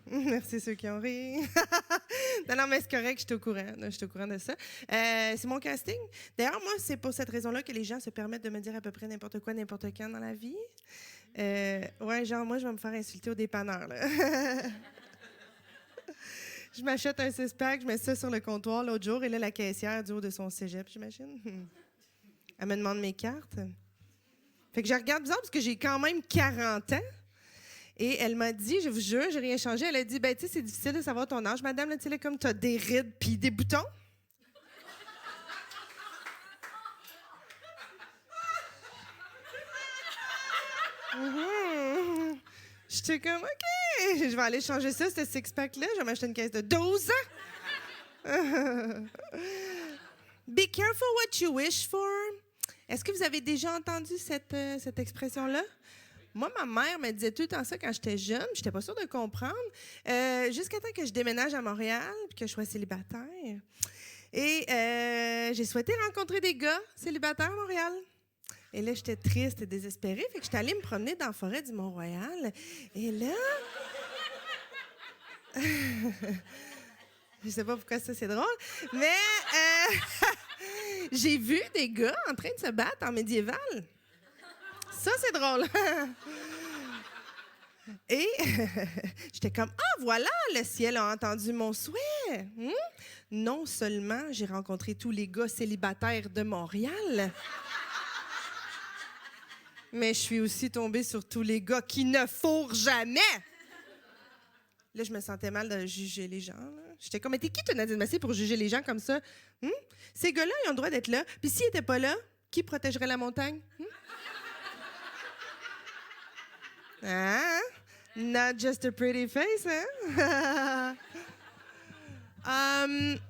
Merci ceux qui ont ri. non, mais c'est correct, je suis au courant. Je suis au courant de ça. C'est mon casting. D'ailleurs, moi, c'est pour cette raison-là que les gens se permettent de me dire à peu près n'importe quoi, n'importe quand dans la vie. Ouais, genre, moi, je vais me faire insulter au dépanneur, là. Je m'achète un 6-pack, je mets ça sur le comptoir l'autre jour, et là, la caissière du haut de son cégep, j'imagine. Elle me demande mes cartes. Fait que je regarde bizarre parce que j'ai quand même 40 ans. Et elle m'a dit, je vous jure, j'ai rien changé. Elle a dit, ben, tu sais, c'est difficile de savoir ton âge, madame, là, tu sais, là, comme tu as des rides puis des boutons. J'étais comme, OK, je vais aller changer ça, ce six-pack-là. Je vais m'acheter une caisse de 12 ans. Be careful what you wish for. Est-ce que vous avez déjà entendu cette expression-là? Moi, ma mère me disait tout le temps ça quand j'étais jeune. Je n'étais pas sûre de comprendre. Jusqu'à temps que je déménage à Montréal et que je sois célibataire. Et j'ai souhaité rencontrer des gars célibataires à Montréal. Et là, j'étais triste et désespérée. Fait que j'étais allée me promener dans la forêt du Mont-Royal. Et là... je sais pas pourquoi ça, c'est drôle. Mais j'ai vu des gars en train de se battre en médiéval. Ça, c'est drôle. Et j'étais comme, ah, voilà, le ciel a entendu mon souhait. Non seulement j'ai rencontré tous les gars célibataires de Montréal, mais je suis aussi tombée sur tous les gars qui ne fourrent jamais. Là, je me sentais mal de juger les gens. Là. J'étais comme, mais t'es qui, toi, Nadine Massé, pour juger les gens comme ça? Ces gars-là, ils ont le droit d'être là. Puis s'ils n'étaient pas là, qui protégerait la montagne? Hein? Not just a pretty face, hein?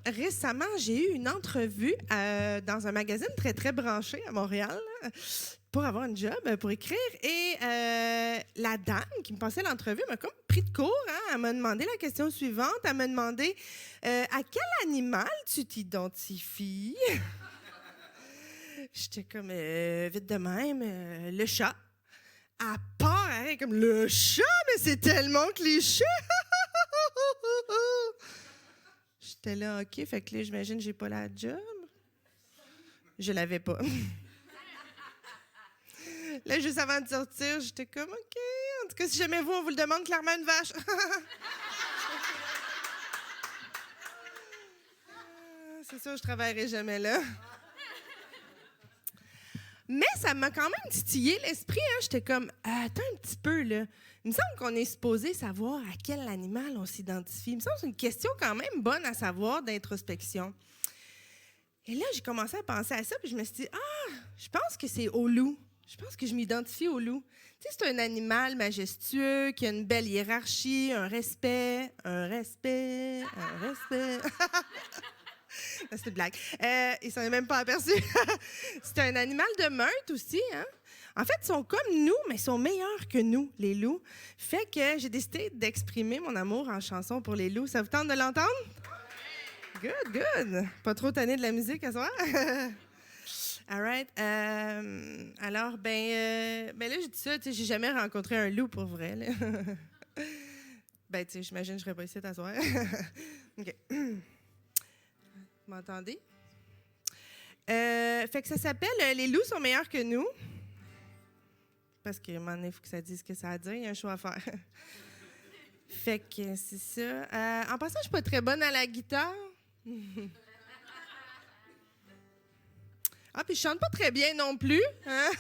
Récemment, j'ai eu une entrevue dans un magazine très, très branché à Montréal pour avoir un job, pour écrire. Et la dame qui me passait l'entrevue m'a comme pris de court. Hein? Elle m'a demandé la question suivante. Elle m'a demandé à quel animal tu t'identifies? J'étais comme vite de même, le chat. À part, hein, comme le chat, mais c'est tellement cliché! J'étais là, OK, fait que là, j'imagine que j'ai pas la job. Je l'avais pas. Là, juste avant de sortir, j'étais comme, OK, en tout cas, si jamais vous, on vous le demande, clairement une vache. C'est sûr, je travaillerai jamais là. Mais ça m'a quand même titillé l'esprit. Hein? J'étais comme, attends un petit peu, là. Il me semble qu'on est supposé savoir à quel animal on s'identifie. Il me semble que c'est une question quand même bonne à savoir d'introspection. Et là, j'ai commencé à penser à ça, puis je me suis dit, je pense que c'est au loup. Je pense que je m'identifie au loup. Tu sais, c'est un animal majestueux, qui a une belle hiérarchie, un respect. C'est une blague. Il s'en est même pas aperçu. C'est un animal de meute aussi, hein? En fait, ils sont comme nous, mais ils sont meilleurs que nous, les loups. Fait que j'ai décidé d'exprimer mon amour en chanson pour les loups. Ça vous tente de l'entendre? Good, good. Pas trop tanné de la musique à soir? All right. Alors, ben là, je dis ça, tu sais, j'ai jamais rencontré un loup pour vrai, là. Ben, tu sais, j'imagine que je serais pas ici à soir. OK. Vous m'entendez? Fait que ça s'appelle Les loups sont meilleurs que nous. Parce qu'à un moment donné, il faut que ça dise ce que ça a à dire. Il y a un choix à faire. Fait que c'est ça. En passant, je suis pas très bonne à la guitare. Ah, puis je chante pas très bien non plus. Hein?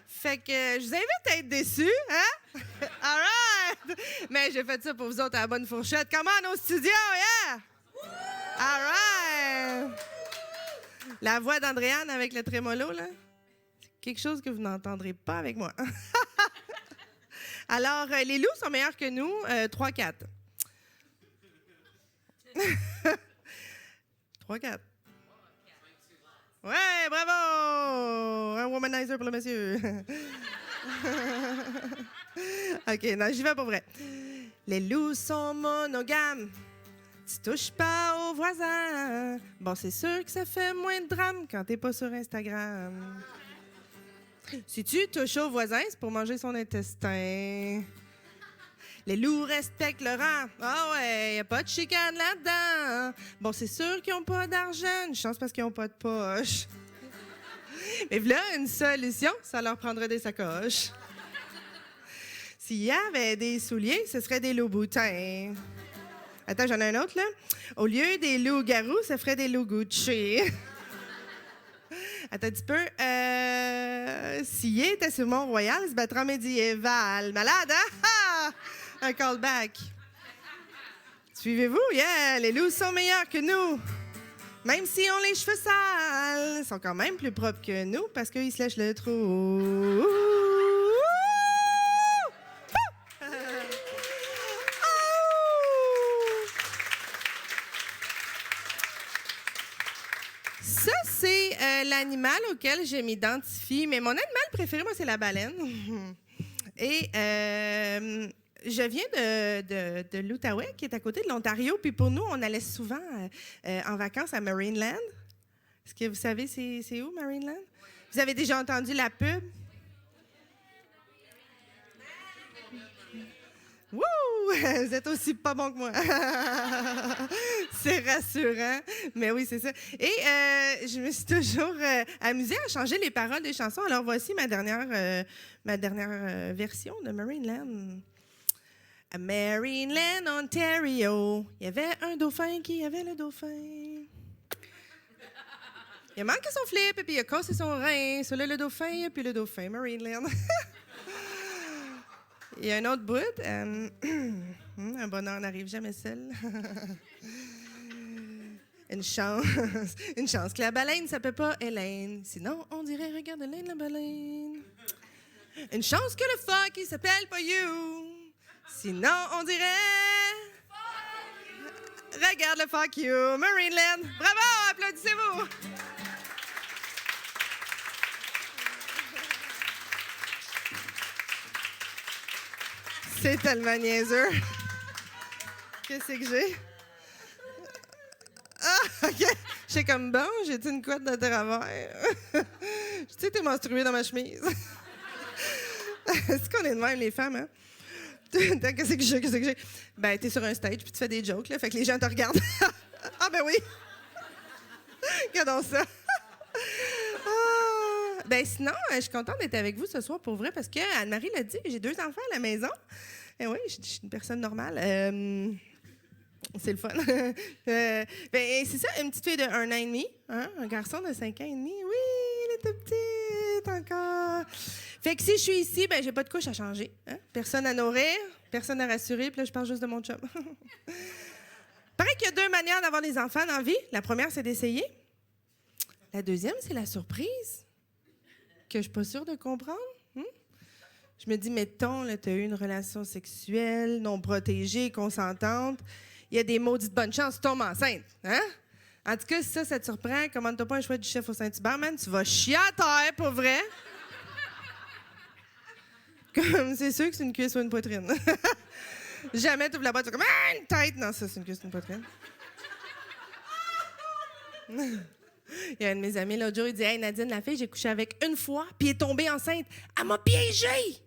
Fait que je vous invite à être déçus. Hein? All right! Mais j'ai fait ça pour vous autres à la bonne fourchette. Comment au studio, yeah? All right! La voix d'Andréane avec le trémolo, là, c'est quelque chose que vous n'entendrez pas avec moi. Alors, les loups sont meilleurs que nous. 3-4. 3-4. Ouais, bravo! Un womanizer pour le monsieur. OK, non, j'y vais pour vrai. Les loups sont monogames. Tu touches pas aux voisins. Bon, c'est sûr que ça fait moins de drame quand t'es pas sur Instagram. Si tu touches aux voisins, c'est pour manger son intestin. Les loups respectent le rang. Ah ouais, y a pas de chicane là-dedans. Bon, c'est sûr qu'ils ont pas d'argent. Une chance parce qu'ils ont pas de poche. Mais voilà une solution, ça leur prendrait des sacoches. S'il y avait des souliers, ce serait des loups-boutins. Attends, j'en ai un autre, là. Au lieu des loups-garous, ça ferait des loups-Gucci. Attends un petit peu. S'il était sur Mont-Royal, il se battra en médiéval. Malade, hein? Ah! Un callback. Suivez-vous? Yeah! Les loups sont meilleurs que nous. Même si on les cheveux sales, ils sont quand même plus propres que nous parce qu'ils se lèchent le trou. Ça, c'est l'animal auquel je m'identifie. Mais mon animal préféré, moi, c'est la baleine. Et je viens de l'Outaouais, qui est à côté de l'Ontario. Puis pour nous, on allait souvent en vacances à Marineland. Est-ce que vous savez c'est où, Marineland? Vous avez déjà entendu la pub? Wouh! Vous êtes aussi pas bon que moi. C'est rassurant. Mais oui, c'est ça. Et je me suis toujours amusée à changer les paroles des chansons. Alors voici ma dernière version de Marineland. À Marineland, Ontario, il y avait un dauphin qui avait le dauphin. Il a manqué son flip et puis il a cassé son rein. Sur le dauphin, et puis le dauphin, Marineland. Il y a un autre bout. Un bonheur n'arrive jamais seul. Une chance que la baleine ne s'appelle pas Hélène. Sinon, on dirait regarde Hélène la baleine. Une chance que le fuck, il s'appelle pas You. Sinon, on dirait regarde le fuck you, Marineland. Bravo, applaudissez-vous. C'est tellement niaiseux. Qu'est-ce que j'ai? Ah, OK. J'étais comme, bon, j'ai-tu une couette de travers? Tu sais, t'es menstruée dans ma chemise. Est-ce qu'on est de même, les femmes, hein? Qu'est-ce que j'ai? Ben, t'es sur un stage, puis tu fais des jokes, là, fait que les gens te regardent. Ah, ben oui! Regardons ça. Ben sinon, je suis contente d'être avec vous ce soir pour vrai parce que Anne-Marie l'a dit, j'ai 2 enfants à la maison. Et oui, je suis une personne normale. C'est le fun. Ben, c'est ça, une petite fille de 1 an et demi, hein? Un garçon de 5 ans et demi. Oui, il est tout petit encore. Fait que si je suis ici, ben j'ai pas de couche à changer. Hein? Personne à nourrir, personne à rassurer, puis là, je parle juste de mon chum. Paraît qu'il y a 2 manières d'avoir des enfants dans la vie. La première, c'est d'essayer. La deuxième, c'est la surprise. Que je suis pas sûre de comprendre. Je me dis, mettons, tu as eu une relation sexuelle non protégée, consentante. Il y a des maudites bonnes chances, tu tombes enceinte. Hein? En tout cas, si ça te surprend, commande-toi pas un choix du chef au Saint-Hubert, man. Tu vas chier à terre, pour vrai. Comme, c'est sûr que c'est une cuisse ou une poitrine. Jamais tu ouvres la boîte, tu fais comme « Ah, une tête! » Non, ça, c'est une cuisse ou une poitrine. Il y a un de mes amis l'autre jour, il dit « Hey, Nadine, la fille, j'ai couché avec une fois, puis elle est tombée enceinte. Elle m'a piégée! »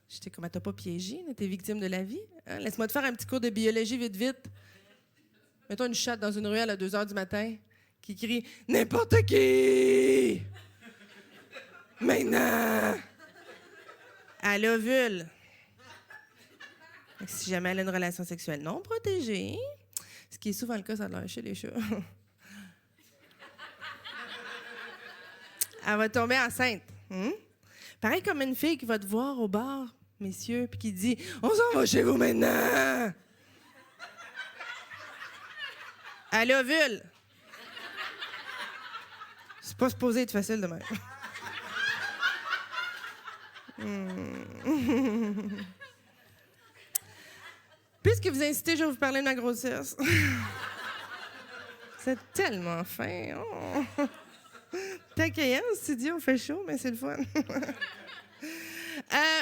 J'étais comme « T'as pas piégé? T'es victime de la vie? Hein? Laisse-moi te faire un petit cours de biologie vite, vite. » Mettons une chatte dans une ruelle à 2 h du matin qui crie « N'importe qui! Maintenant! » À l'ovule. Si jamais elle a une relation sexuelle non protégée, ce qui est souvent le cas, ça a l'air chez les chats, elle va tomber enceinte. Pareil comme une fille qui va te voir au bar, messieurs, puis qui dit « On s'en va chez vous maintenant! » À l'ovule. C'est pas supposé être facile de même. Puisque vous incitez, je vais vous parler de ma grossesse. C'est tellement fin. Oh. T'es accueillant, ce studio, on fait chaud, mais c'est le fun.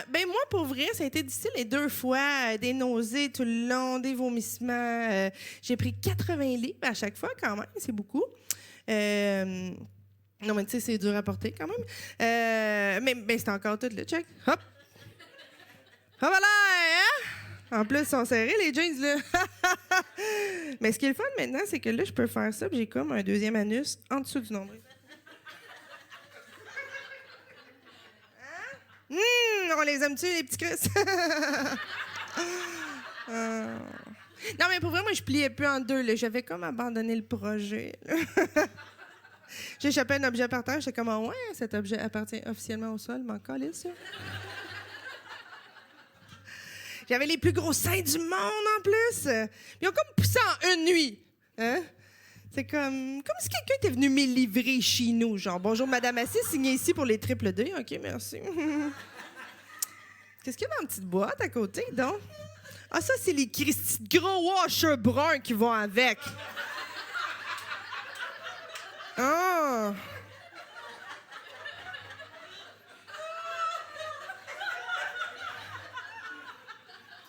Ben moi, pour vrai, ça a été difficile les 2 fois. Des nausées tout le long, des vomissements. J'ai pris 80 livres à chaque fois, quand même. C'est beaucoup. Non, mais tu sais, c'est dur à porter, quand même. Mais c'est encore tout, le check. Hop! Hop là, hein? En plus, ils sont serrés, les jeans, là. Mais ce qui est le fun maintenant, c'est que là, je peux faire ça, puis j'ai comme un 2e anus en dessous du nombril. Hein? On les aime-tu, les petits Chris? Non, mais pour vrai, moi, je pliais plus en 2, là. J'avais comme abandonné le projet, là. J'ai échappé un objet par terre, j'étais comme, ouais, cet objet appartient officiellement au sol, mais encore là, ça. J'avais les plus gros seins du monde, en plus. Ils ont comme poussé en une nuit. Hein? C'est comme si quelqu'un était venu me livrer chez nous. Genre, bonjour, Madame Assis, signez ici pour les triple D. OK, merci. Qu'est-ce qu'il y a dans la petite boîte à côté, donc? Ah, ça, c'est les Christy de gros washers bruns qui vont avec. Ah!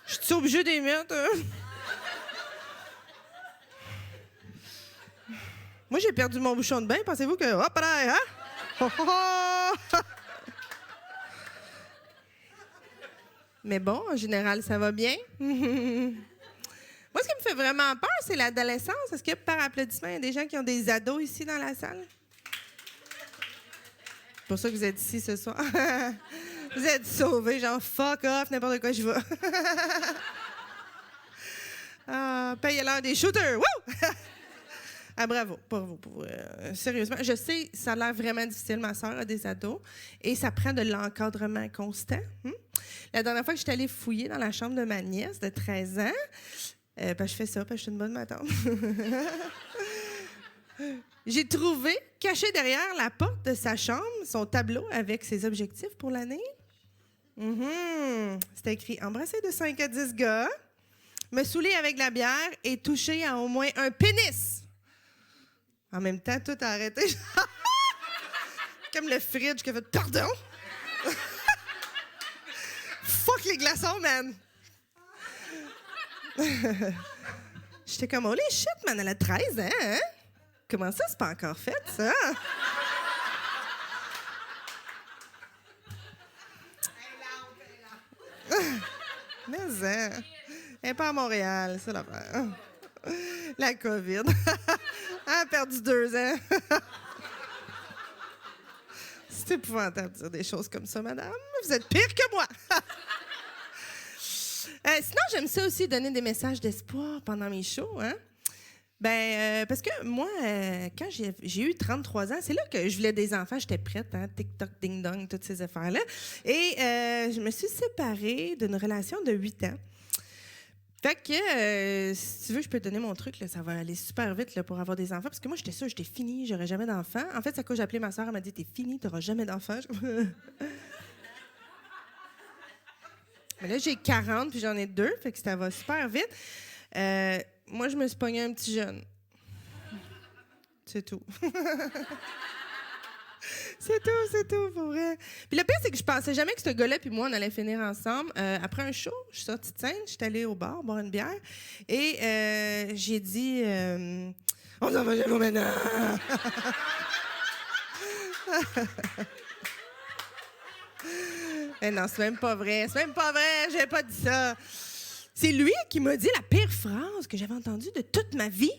Je suis obligée d'y mettre. Moi, j'ai perdu mon bouchon de bain. Pensez-vous que... Hop là, hein? Oh, oh, oh. Mais bon, en général, ça va bien. Moi, ce qui me fait vraiment peur, c'est l'adolescence. Est-ce que par applaudissement, il y a des gens qui ont des ados ici dans la salle? C'est pour ça que vous êtes ici ce soir. Vous êtes sauvés, genre fuck off, n'importe quoi, je vais. Paye l'heure des shooters. Wouh! Ah, bravo, pour vous. Sérieusement, je sais, ça a l'air vraiment difficile. Ma soeur a des ados et ça prend de l'encadrement constant. La dernière fois que j'étais allée fouiller dans la chambre de ma nièce de 13 ans, je fais ça, parce que je suis une bonne matante. J'ai trouvé, caché derrière la porte de sa chambre, son tableau avec ses objectifs pour l'année. C'était écrit « Embrasser de 5 à 10 gars, me saouler avec de la bière et toucher à au moins un pénis. » En même temps, tout a arrêté. Comme le fridge qui a fait « Pardon? » Fuck les glaçons, man! J'étais comme « Holy shit, man, elle a 13 ans, hein? Comment ça, c'est pas encore fait, ça? » Mais elle n'est pas à Montréal, c'est l'affaire. La COVID. Elle a perdu 2 ans. C'est épouvantable de dire des choses comme ça, madame. Vous êtes pire que moi. Sinon, j'aime ça aussi, donner des messages d'espoir pendant mes shows. Hein? Parce que moi, quand j'ai eu 33 ans, c'est là que je voulais des enfants. J'étais prête, hein? TikTok, ding-dong, toutes ces affaires-là. Et je me suis séparée d'une relation de 8 ans. Fait que, si tu veux, je peux te donner mon truc. Là, ça va aller super vite là, pour avoir des enfants. Parce que moi, j'étais sûre, j'étais finie, j'aurais jamais d'enfants. En fait, c'est quand j'ai appelé ma soeur, elle m'a dit « T'es finie, t'auras jamais d'enfants. » Mais là, j'ai 40, puis j'en ai 2, fait que ça va super vite. Moi, je me suis pogné un petit jeune. C'est tout. C'est tout, pour vrai. Puis le pire, c'est que je pensais jamais que ce gars-là puis moi, on allait finir ensemble. Après un show, je suis sortie de scène, je suis allée au bar boire une bière et j'ai dit on s'en va chez vous maintenant. Non, c'est même pas vrai. J'ai pas dit ça. C'est lui qui m'a dit la pire phrase que j'avais entendue de toute ma vie.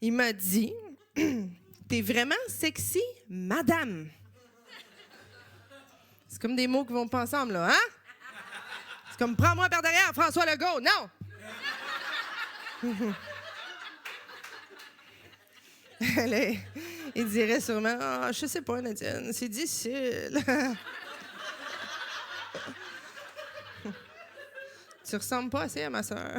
Il m'a dit t'es vraiment sexy, madame. C'est comme des mots qui vont pas ensemble, là, hein? C'est comme prends-moi par derrière, François Legault. Non! Il dirait sûrement je sais pas, Nadine, c'est difficile. Tu ressembles pas assez à ma sœur.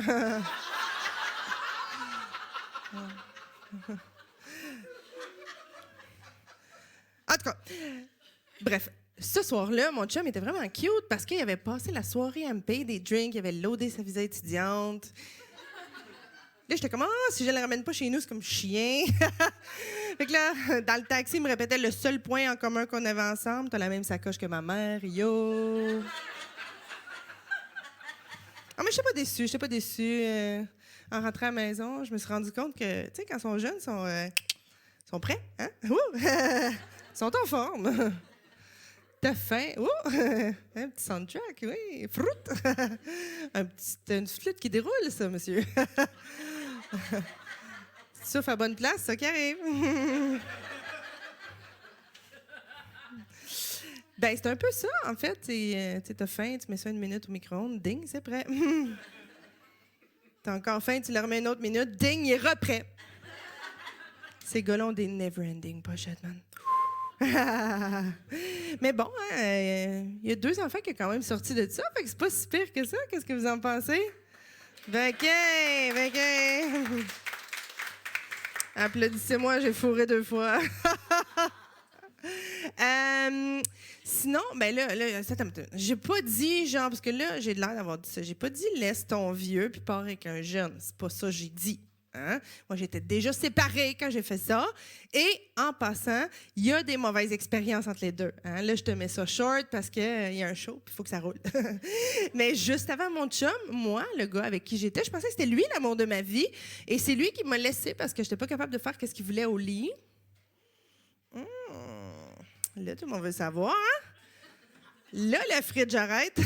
En tout cas, bref, ce soir-là, mon chum était vraiment cute parce qu'il avait passé la soirée à me payer des drinks, il avait loadé sa visa étudiante. Là, j'étais comme, si je ne le ramène pas chez nous, c'est comme chien. Fait que là, dans le taxi, il me répétait le seul point en commun qu'on avait ensemble. T'as la même sacoche que ma mère, yo. Ah, mais je n'étais pas déçue. En rentrant à la maison, je me suis rendu compte que, tu sais, quand ils sont jeunes, ils sont prêts, hein? Ils sont en forme. T'as faim? Un petit soundtrack, oui. Fruit. Une flûte qui déroule, ça, monsieur. Sauf à bonne place, ça qui arrive. Ben, c'est un peu ça, en fait. T'as faim, tu mets ça une minute au micro-ondes, ding, c'est prêt. T'as encore faim, tu le remets une autre minute, ding, il est reprêt. Ces gars-là ont des never-ending pochettes, man. Mais bon, il y a 2 enfants qui sont quand même sortis de ça, fait que c'est pas si pire que ça. Qu'est-ce que vous en pensez? Ben, applaudissez-moi, j'ai fourré 2 fois. Sinon, ben là, j'ai pas dit, genre, parce que là, j'ai l'air d'avoir dit ça. J'ai pas dit laisse ton vieux puis pars avec un jeune. C'est pas ça que j'ai dit. Hein? Moi, j'étais déjà séparée quand j'ai fait ça. Et en passant, il y a des mauvaises expériences entre les deux. Hein? Là, je te mets ça short parce qu'il y a un show puis il faut que ça roule. Mais juste avant mon chum, moi, le gars avec qui j'étais, je pensais que c'était lui l'amour de ma vie. Et c'est lui qui m'a laissé parce que je n'étais pas capable de faire ce qu'il voulait au lit. Là, tout le monde veut savoir, hein? Là, le fridge arrête.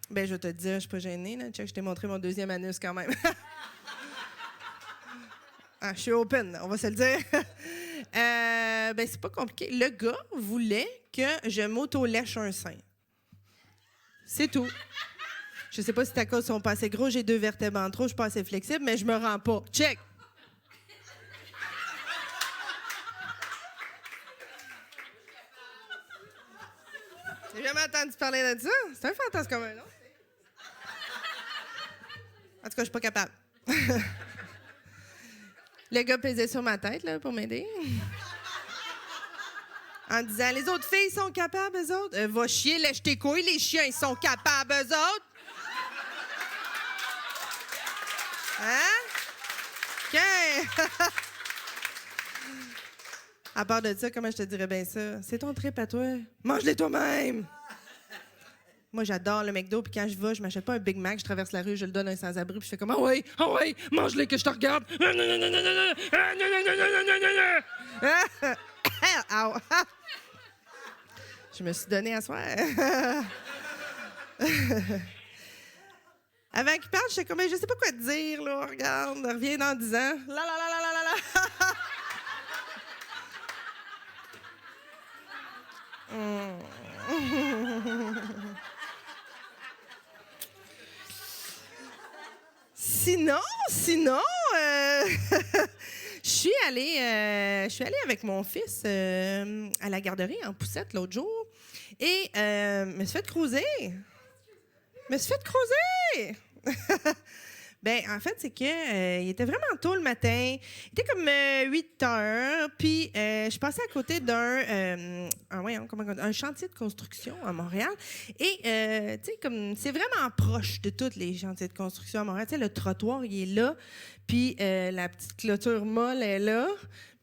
Ben, je vais te dire, je suis pas gênée, là. Check, je t'ai montré mon 2e anus quand même. Je suis open, on va se le dire. Ben, c'est pas compliqué. Le gars voulait que je m'auto-lèche un sein. C'est tout. Je sais pas si c'est à cause sont pas assez gros, j'ai 2 vertèbres en trop, je suis pas assez flexible, mais je me rends pas. Check! J'ai jamais entendu parler de ça. C'est un fantasme commun, non? En tout cas, je suis pas capable. Le gars pesait sur ma tête là, pour m'aider. En disant, les autres filles sont capables, eux autres. Va chier, lèche tes couilles, les chiens, ils sont capables, eux autres. Hein? OK. À part de ça, comment je te dirais bien ça? C'est ton trip à toi. Mange-les toi-même! Moi, j'adore le McDo, puis quand je vais, je m'achète pas un Big Mac, je traverse la rue, je le donne à un sans-abri, puis je fais comme « Ah ouais, mange-les que je te regarde! » Je me suis donné à soir. Avant qu'il parte, je sais comme « Je sais pas quoi te dire, là, regarde, reviens dans 10 ans. » La la la la la la la. Sinon, je suis allée avec mon fils à la garderie en poussette l'autre jour et me suis fait cruiser. Ben, en fait, c'est que il était vraiment tôt le matin. Il était comme 8 heures. Puis, je passais à côté un chantier de construction à Montréal. Et, tu sais, comme c'est vraiment proche de tous les chantiers de construction à Montréal. Tu sais, le trottoir, il est là. Puis, la petite clôture molle est là.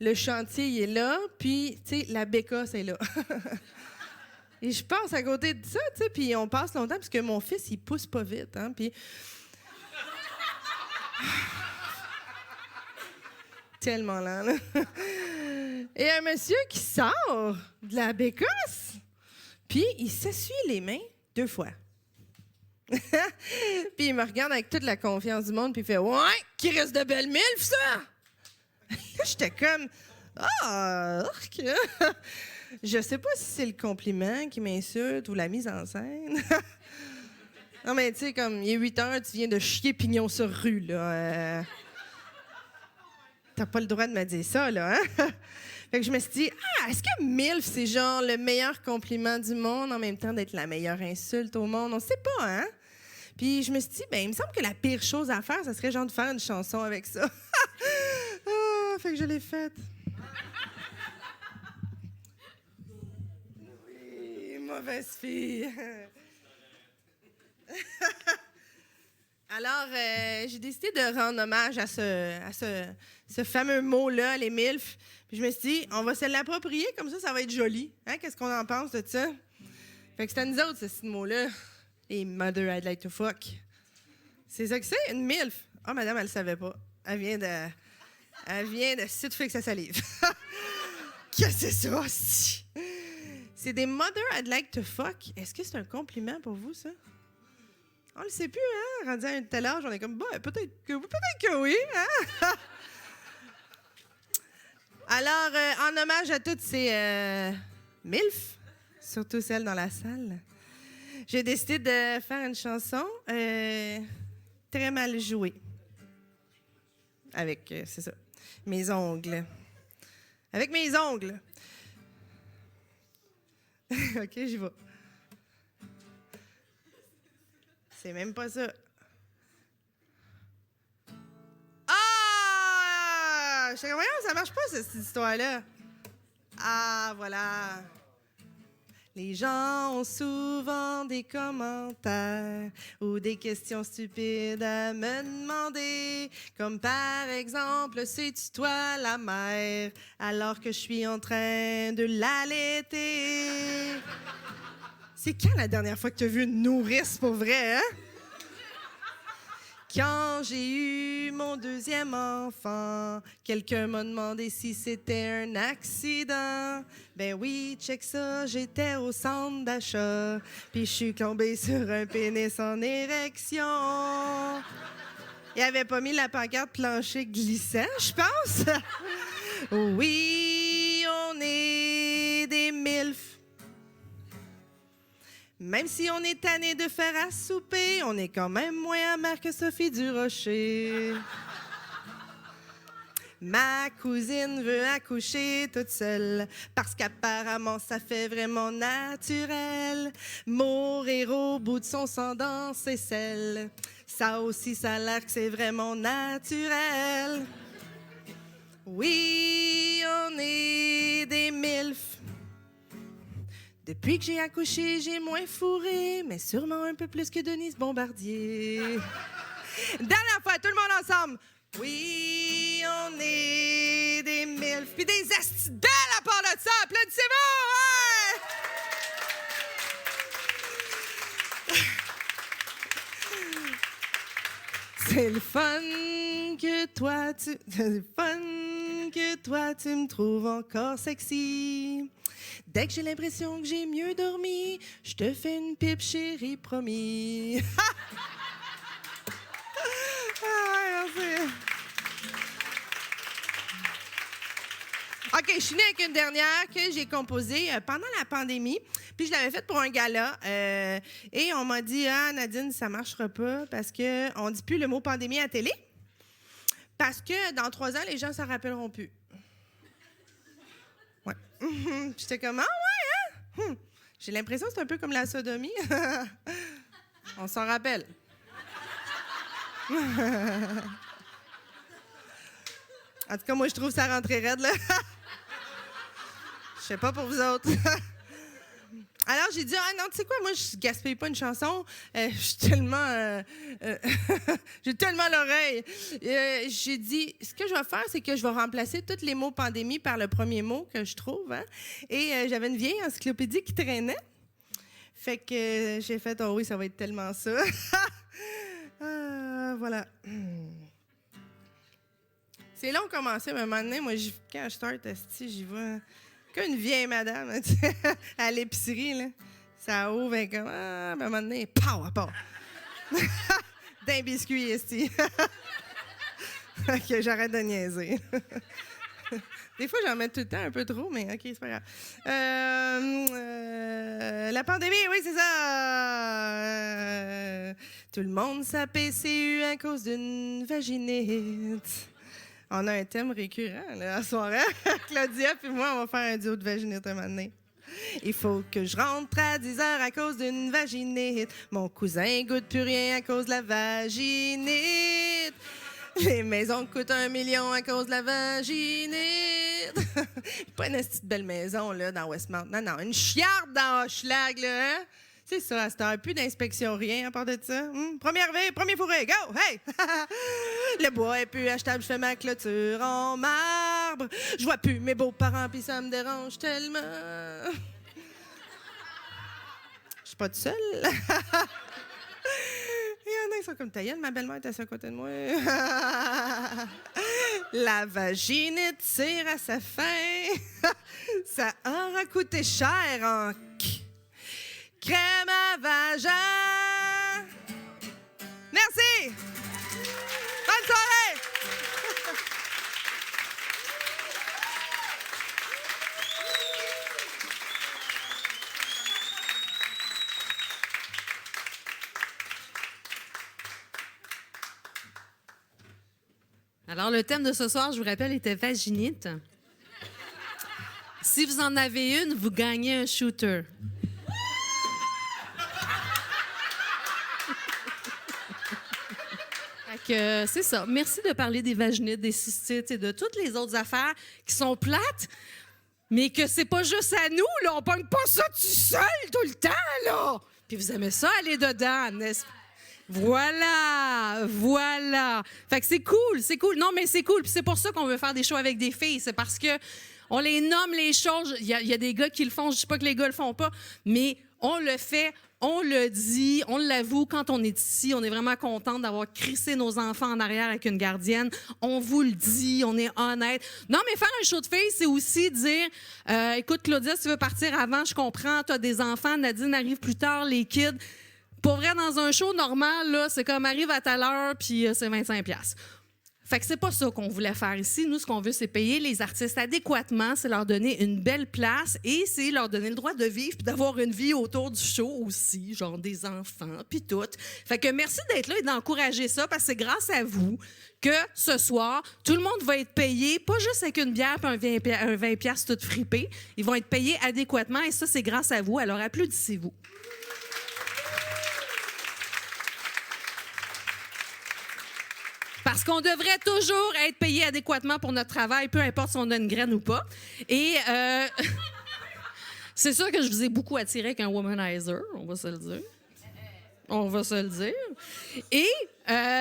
Le chantier, il est là. Puis, tu sais, la bécasse est là. Et je passe à côté de ça, tu sais. Puis, on passe longtemps parce que mon fils, il pousse pas vite. Hein, puis... Tellement lent, là. Et un monsieur qui sort de la bécasse, puis il s'essuie les mains 2 fois. Puis il me regarde avec toute la confiance du monde, puis il fait « Ouais, qui reste de belle milf, ça! » Là, j'étais comme « Ah, arc! » Je sais pas si c'est le compliment qui m'insulte ou la mise en scène. Non, mais tu sais, comme, il est 8 heures, tu viens de chier pignon sur rue, là. T'as pas le droit de me dire ça, là, hein? Fait que je me suis dit, est-ce que MILF, c'est genre le meilleur compliment du monde en même temps d'être la meilleure insulte au monde? On sait pas, hein? Puis je me suis dit, ben, il me semble que la pire chose à faire, ça serait genre de faire une chanson avec ça. Fait que je l'ai faite. Oui, mauvaise fille. Alors, j'ai décidé de rendre hommage à ce fameux mot-là, les MILF. Puis je me suis dit, on va se l'approprier, comme ça va être joli. Hein? Qu'est-ce qu'on en pense de ça? Fait que c'est à nous autres, ce mot-là. Les Mother I'd like to fuck. C'est ça que c'est, une MILF. Ah, madame, elle le savait pas. Elle vient de site fixe à salive. Qu'est-ce que c'est ça, aussi? C'est des Mother I'd like to fuck. Est-ce que c'est un compliment pour vous, ça? On le sait plus, hein? Rendu à un tel âge, on est comme, bah, peut-être que oui, hein? Alors, en hommage à toutes ces MILF, surtout celles dans la salle, j'ai décidé de faire une chanson très mal jouée. Avec, c'est ça, mes ongles. Avec mes ongles. OK, j'y vais. C'est même pas ça. Ah! Je sais comment ça marche pas, cette histoire-là. Ah, voilà. Les gens ont souvent des commentaires ou des questions stupides à me demander. Comme par exemple, c'est-tu toi la mère alors que je suis en train de l'allaiter? C'est quand la dernière fois que tu as vu une nourrice pour vrai, hein? Quand j'ai eu mon 2e enfant, quelqu'un m'a demandé si c'était un accident. Ben oui, check ça, j'étais au centre d'achat, puis je suis tombée sur un pénis en érection. Il avait pas mis la pancarte plancher glissant, je pense. Oui, on est des MILF. Même si on est tanné de faire à souper, on est quand même moins amer que Sophie Durocher. Ma cousine veut accoucher toute seule parce qu'apparemment ça fait vraiment naturel. Mourir au bout de son sang dans ses selles, ça aussi ça a l'air que c'est vraiment naturel. Oui, on est des MILF. Depuis que j'ai accouché, j'ai moins fourré, mais sûrement un peu plus que Denise Bombardier. Dernière fois, tout le monde ensemble. Oui, on est des MILF. Puis des astis belles à part de ça. Applaudissez-vous! Ouais! C'est le fun que toi, c'est le fun que toi, tu me trouves encore sexy. Dès que j'ai l'impression que j'ai mieux dormi, je te fais une pipe, chérie, promis. Merci. OK, je suis venue avec une dernière que j'ai composée pendant la pandémie. Puis je l'avais faite pour un gala. Et on m'a dit, Nadine, ça marchera pas parce qu'on ne dit plus le mot pandémie à la télé. Parce que dans 3 ans, les gens ne s'en rappelleront plus. Ouais. J'étais comme, ouais, hein? J'ai l'impression que c'est un peu comme la sodomie. On s'en rappelle. En tout cas, moi, je trouve ça rentrait raide, là. Je sais pas pour vous autres. Alors, j'ai dit, ah non, tu sais quoi, moi, je gaspille pas une chanson. Je suis tellement... j'ai tellement l'oreille. J'ai dit, ce que je vais faire, c'est que je vais remplacer tous les mots pandémie par le premier mot que je trouve. Hein? Et j'avais une vieille encyclopédie qui traînait. Fait que j'ai fait, oh oui, ça va être tellement ça. Voilà. C'est long de commencer, mais à un moment donné, moi, quand je start, j'y vais... Comme une vieille madame, à l'épicerie, là. Ça ouvre et comme, à un moment donné, pow, à part. D'un biscuit, ici. OK, j'arrête de niaiser. Des fois, j'en mets tout le temps un peu trop, mais OK, c'est pas grave. La pandémie, oui, c'est ça. Tout le monde s'est PCU à cause d'une vaginite. On a un thème récurrent, là, à soirée. Claudia puis moi, on va faire un duo de vaginite un moment donné. Il faut que je rentre à 10 heures à cause d'une vaginite. Mon cousin goûte plus rien à cause de la vaginite. Les maisons coûtent 1 million à cause de la vaginite. Pas une petite belle maison, là, dans Westmount. Non, une chiarde dans Hochelag, là, hein? C'est ça, à cette heure, plus d'inspection, rien à part de ça. Première veille, premier fourré, go! Hey! Le bois est plus achetable, je fais ma clôture en marbre. Je vois plus mes beaux-parents, puis ça me dérange tellement. Je suis pas toute seule. Il y en a qui sont comme ta gueule, ma belle-mère est assise à côté de moi. La vaginite tire à sa fin. Ça aura coûté cher en crème à vagin. Merci. Bonne soirée. Alors, le thème de ce soir, je vous rappelle, était vaginite. Si vous en avez une, vous gagnez un shooter. C'est ça. Merci de parler des vaginites, des cystites et de toutes les autres affaires qui sont plates, mais que c'est pas juste à nous, là. On pogne pas ça tout seul tout le temps, là. Puis vous aimez ça, aller dedans, n'est-ce pas? Voilà. Fait que c'est cool. Non, mais c'est cool. Puis c'est pour ça qu'on veut faire des shows avec des filles. C'est parce que on les nomme les choses. Il y a des gars qui le font. Je dis pas que les gars le font pas, mais on le fait. On le dit, on l'avoue, quand on est ici, on est vraiment content d'avoir crissé nos enfants en arrière avec une gardienne. On vous le dit, on est honnête. Non, mais faire un show de filles, c'est aussi dire, écoute, Claudia, si tu veux partir avant, je comprends, tu as des enfants, Nadine arrive plus tard, les kids. Pour vrai, dans un show normal, là, c'est comme arrive à telle heure, puis c'est 25$. Fait que c'est pas ça qu'on voulait faire ici. Nous, ce qu'on veut, c'est payer les artistes adéquatement, c'est leur donner une belle place et c'est leur donner le droit de vivre puis d'avoir une vie autour du show aussi, genre des enfants puis tout. Fait que merci d'être là et d'encourager ça parce que c'est grâce à vous que ce soir, tout le monde va être payé, pas juste avec une bière puis un 20$ tout fripé. Ils vont être payés adéquatement et ça, c'est grâce à vous. Alors, applaudissez-vous. Parce qu'on devrait toujours être payé adéquatement pour notre travail, peu importe si on a une graine ou pas. Et c'est sûr que je vous ai beaucoup attiré avec un womanizer, on va se le dire. Et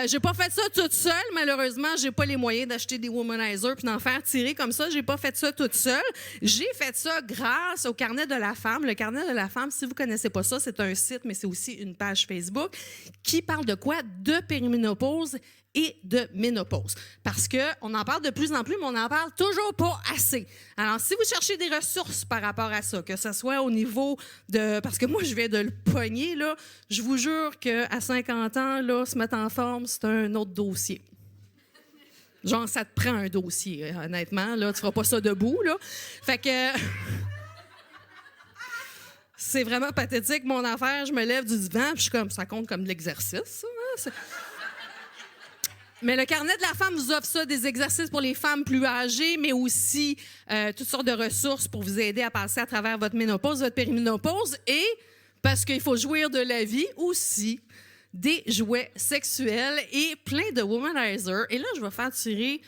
j'ai pas fait ça toute seule, malheureusement. J'ai pas les moyens d'acheter des womanizers puis d'en faire tirer comme ça. J'ai pas fait ça toute seule. J'ai fait ça grâce au Carnet de la femme. Le Carnet de la femme, si vous connaissez pas ça, c'est un site, mais c'est aussi une page Facebook qui parle de quoi? De périménopause et de ménopause. Parce qu'on en parle de plus en plus, mais on n'en parle toujours pas assez. Alors, si vous cherchez des ressources par rapport à ça, que ce soit au niveau de... Parce que moi, je viens de le pogner, là. Je vous jure qu'à 50 ans, là, se mettre en forme, c'est un autre dossier. Genre, ça te prend un dossier, honnêtement. Là, tu feras pas ça debout, là. Fait que... c'est vraiment pathétique, mon affaire. Je me lève du divan, puis je suis comme... Ça compte comme de l'exercice, ça, hein? Mais le Carnet de la femme vous offre ça, des exercices pour les femmes plus âgées, mais aussi toutes sortes de ressources pour vous aider à passer à travers votre ménopause, votre périménopause. Et parce qu'il faut jouir de la vie aussi, des jouets sexuels et plein de womanizers. Et là, je vais faire tirer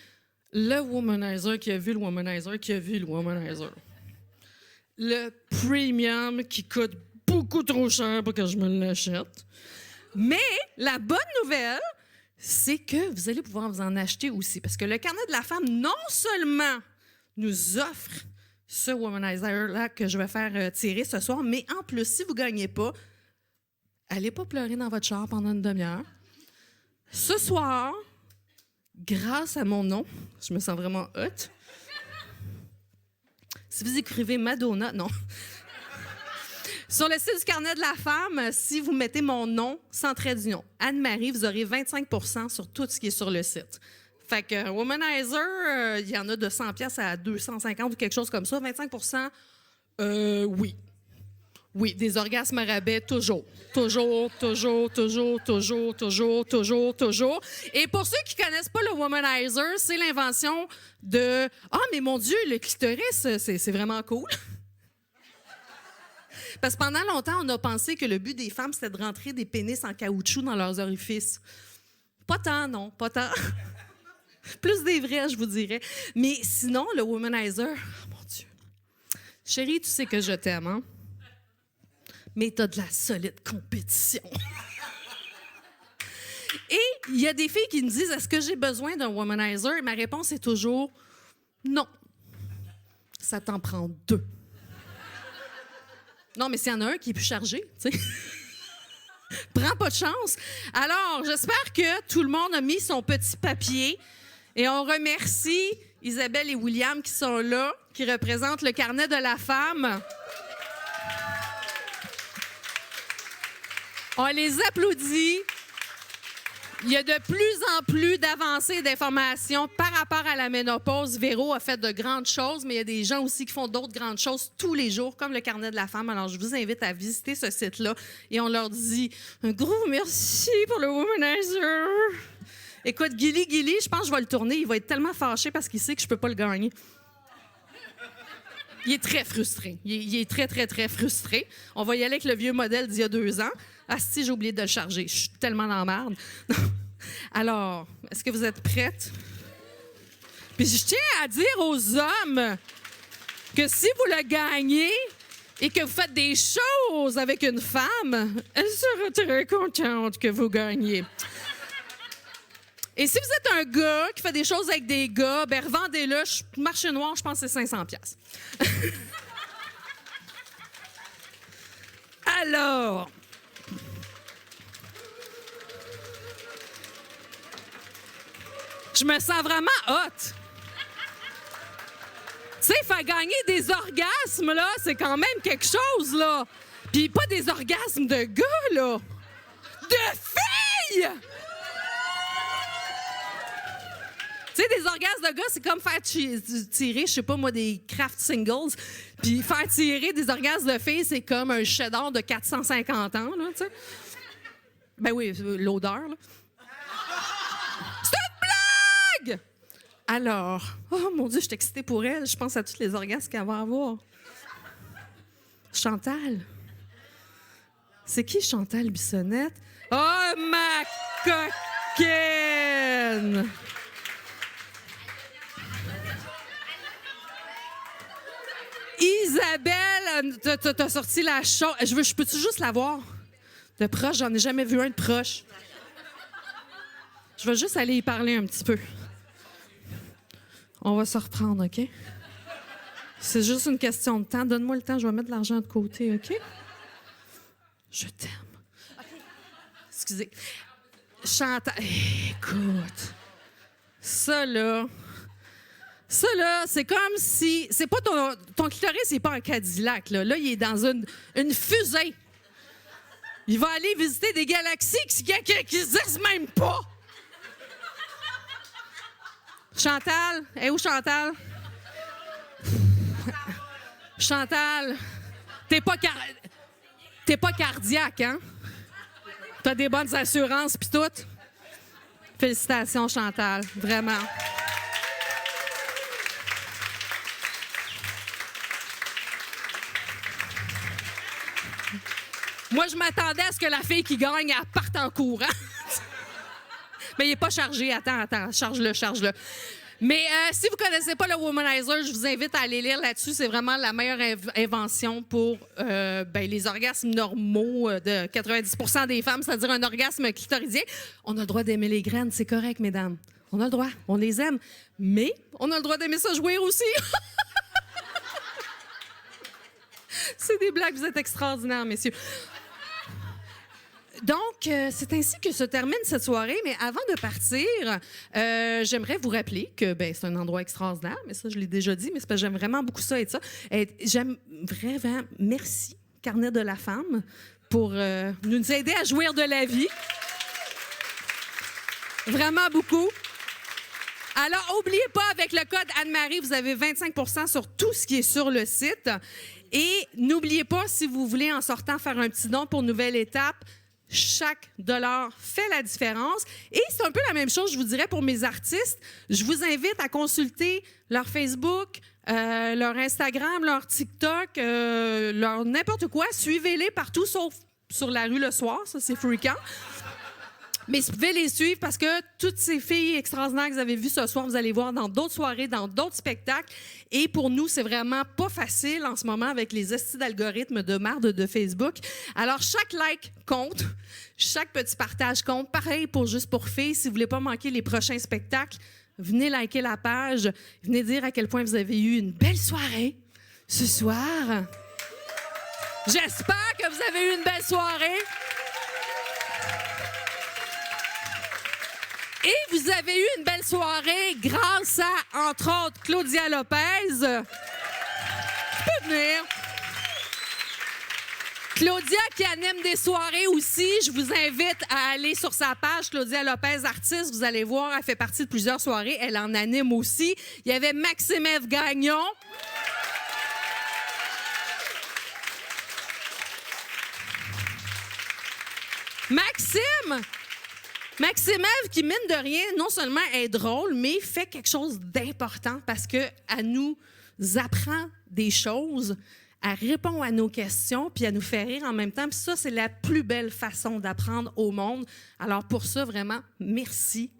le womanizer qui a vu le womanizer qui a vu le womanizer. Le premium qui coûte beaucoup trop cher pour que je me l'achète. Mais la bonne nouvelle, c'est que vous allez pouvoir vous en acheter aussi. Parce que le carnet de la femme, non seulement nous offre ce womanizer-là que je vais faire tirer ce soir, mais en plus, si vous ne gagnez pas, allez pas pleurer dans votre char pendant une demi-heure. Ce soir, grâce à mon nom, je me sens vraiment hot. Si vous écrivez Madonna, non. Sur le site du carnet de la femme, si vous mettez mon nom sans trait d'union, Anne-Marie, vous aurez 25 % sur tout ce qui est sur le site. Fait que womanizer, il y en a de 100$ à 250 ou quelque chose comme ça. 25 %, oui. Oui, des orgasmes à rabais, toujours. Toujours. Et pour ceux qui ne connaissent pas le womanizer, c'est l'invention de « Ah, mais mon Dieu, le clitoris, c'est vraiment cool! » Parce que pendant longtemps, on a pensé que le but des femmes, c'était de rentrer des pénis en caoutchouc dans leurs orifices. Pas tant, non, pas tant. Plus des vrais, je vous dirais. Mais sinon, le womanizer, oh mon Dieu. Chérie, tu sais que je t'aime, hein? Mais t'as de la solide compétition. Et il y a des filles qui me disent, est-ce que j'ai besoin d'un womanizer? Et ma réponse est toujours, non. Ça t'en prend 2. Non, mais s'il y en a un qui est plus chargé, tu sais. Prends pas de chance. Alors, j'espère que tout le monde a mis son petit papier. Et on remercie Isabelle et William qui sont là, qui représentent le carnet de la femme. On les applaudit. Il y a de plus en plus d'avancées d'informations par rapport à la ménopause. Véro a fait de grandes choses, mais il y a des gens aussi qui font d'autres grandes choses tous les jours, comme le carnet de la femme. Alors, je vous invite à visiter ce site-là et on leur dit un gros merci pour le womanizer. Écoute, Gilly, je pense que je vais le tourner. Il va être tellement fâché parce qu'il sait que je peux pas le gagner. Il est très frustré. Il est très, très, très frustré. On va y aller avec le vieux modèle d'il y a 2 ans. Ah, si, j'ai oublié de le charger. Je suis tellement dans la merde. Alors, est-ce que vous êtes prêtes? Puis je tiens à dire aux hommes que si vous le gagnez et que vous faites des choses avec une femme, elle sera très contente que vous gagniez. Et si vous êtes un gars qui fait des choses avec des gars, ben revendez-le. Marché noir, je pense que c'est 500$. Alors... je me sens vraiment hot. Tu sais, faire gagner des orgasmes, là, c'est quand même quelque chose, là. Puis pas des orgasmes de gars, là. De filles! Tu sais, des orgasmes de gars, c'est comme faire tirer, je sais pas moi, des craft singles. Puis faire tirer des orgasmes de filles, c'est comme un chef-d'œuvre de 450 ans, là, tu sais. Ben oui, l'odeur, là. Alors, oh mon Dieu, je suis excitée pour elle. Je pense à tous les orgasmes qu'elle va avoir. Chantal. C'est qui Chantal Bissonnette? Oh, ma coquine! Isabelle, t'as sorti la chose. Je peux-tu juste la voir? De proche, j'en ai jamais vu un de proche. Je vais juste aller y parler un petit peu. On va se reprendre, OK? C'est juste une question de temps. Donne-moi le temps, je vais mettre de l'argent de côté, OK? Je t'aime. Okay. Excusez. Chantal, écoute. Ça, là, c'est comme si... C'est pas ton clitoris, c'est pas un Cadillac, là. Là, il est dans une fusée. Il va aller visiter des galaxies qui se disent même pas. Chantal, où Chantal? Chantal, t'es pas cardiaque, hein? T'as des bonnes assurances pis tout. Félicitations, Chantal, vraiment. Moi, je m'attendais à ce que la fille qui gagne, elle parte partent en courant. Mais il n'est pas chargé. Attends, charge-le. Mais si vous ne connaissez pas le Womanizer, je vous invite à aller lire là-dessus. C'est vraiment la meilleure invention pour les orgasmes normaux de 90% des femmes, c'est-à-dire un orgasme clitoridien. On a le droit d'aimer les graines, c'est correct, mesdames. On a le droit, on les aime. Mais on a le droit d'aimer ça jouir aussi. C'est des blagues, vous êtes extraordinaires, messieurs. Donc, c'est ainsi que se termine cette soirée. Mais avant de partir, j'aimerais vous rappeler que c'est un endroit extraordinaire, mais ça, je l'ai déjà dit, mais c'est parce que j'aime vraiment beaucoup ça et ça. J'aime vraiment, merci, Carnet de la femme, pour nous aider à jouir de la vie. Vraiment beaucoup. Alors, n'oubliez pas, avec le code Anne-Marie, vous avez 25% sur tout ce qui est sur le site. Et n'oubliez pas, si vous voulez, en sortant, faire un petit don pour Nouvelle Étape, chaque dollar fait la différence. Et c'est un peu la même chose, je vous dirais, pour mes artistes. Je vous invite à consulter leur Facebook, leur Instagram, leur TikTok, leur n'importe quoi. Suivez-les partout, sauf sur la rue le soir. Ça, c'est fréquent. Mais vous pouvez les suivre parce que toutes ces filles extraordinaires que vous avez vues ce soir, vous allez voir dans d'autres soirées, dans d'autres spectacles. Et pour nous, c'est vraiment pas facile en ce moment avec les estis d'algorithmes de marde de Facebook. Alors, chaque like compte, chaque petit partage compte. Pareil pour Juste pour filles. Si vous voulez pas manquer les prochains spectacles, venez liker la page. Venez dire à quel point vous avez eu une belle soirée ce soir. J'espère que vous avez eu une belle soirée. Et vous avez eu une belle soirée grâce à, entre autres, Claudia Lopez. Tu peux venir. Claudia qui anime des soirées aussi. Je vous invite à aller sur sa page, Claudia Lopez, artiste. Vous allez voir, elle fait partie de plusieurs soirées. Elle en anime aussi. Il y avait Maxime Gagnon. Maxime qui, mine de rien, non seulement est drôle, mais fait quelque chose d'important parce qu'elle nous apprend des choses, elle répond à nos questions, puis elle nous fait rire en même temps. Puis ça, c'est la plus belle façon d'apprendre au monde. Alors pour ça, vraiment, merci.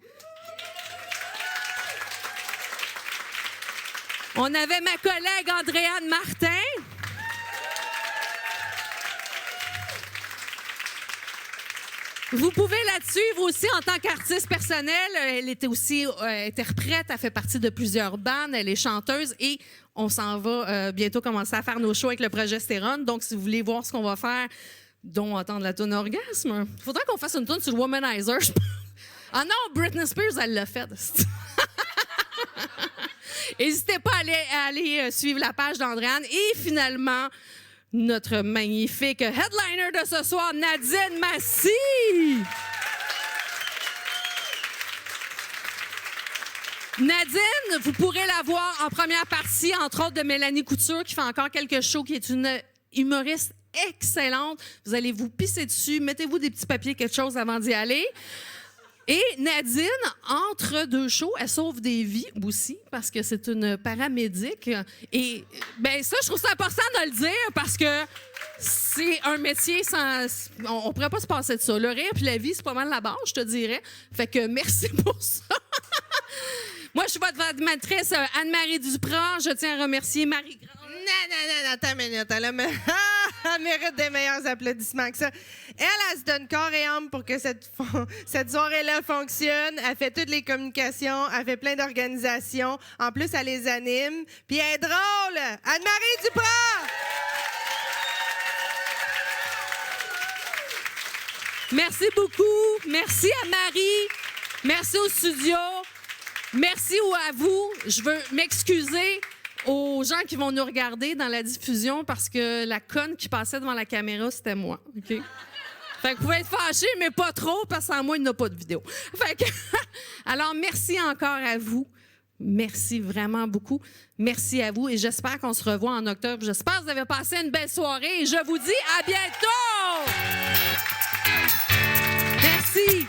On avait ma collègue Andréane Martin. Vous pouvez la suivre aussi en tant qu'artiste personnelle. Elle était aussi interprète, elle fait partie de plusieurs bandes, elle est chanteuse et on s'en va bientôt commencer à faire nos shows avec le Progestérone. Donc, si vous voulez voir ce qu'on va faire, dont entendre la tune Orgasme, il faudrait qu'on fasse une tune sur le Womanizer. Ah non, Britney Spears, elle l'a fait. N'hésitez pas à aller suivre la page d'Andréane. Et finalement, notre magnifique headliner de ce soir, Nadine Massy. Nadine, vous pourrez la voir en première partie, entre autres de Mélanie Couture, qui fait encore quelques shows, qui est une humoriste excellente. Vous allez vous pisser dessus, mettez-vous des petits papiers, quelque chose avant d'y aller. Et Nadine, entre deux shows, elle sauve des vies aussi parce que c'est une paramédic. Et ça, je trouve ça important de le dire parce que c'est un métier sans... On pourrait pas se passer de ça. Le rire puis la vie, c'est pas mal la base, je te dirais. Fait que merci pour ça. Moi, je suis votre animatrice Anne-Marie Duprat. Je tiens à remercier Marie Grande. Non, attends une minute. Elle mérite des meilleurs applaudissements que ça. Elle se donne corps et âme pour que cette soirée-là fonctionne. Elle fait toutes les communications. Elle fait plein d'organisations. En plus, elle les anime. Puis elle est drôle. Anne-Marie Duprat! Merci beaucoup. Merci à Marie. Merci au studio. Merci à vous. Je veux m'excuser aux gens qui vont nous regarder dans la diffusion parce que la conne qui passait devant la caméra, c'était moi. OK? Fait que vous pouvez être fâchés, mais pas trop parce qu'en moi, il n'y a pas de vidéo. Fait que, alors, merci encore à vous. Merci vraiment beaucoup. Merci à vous et j'espère qu'on se revoit en octobre. J'espère que vous avez passé une belle soirée et je vous dis à bientôt! Merci!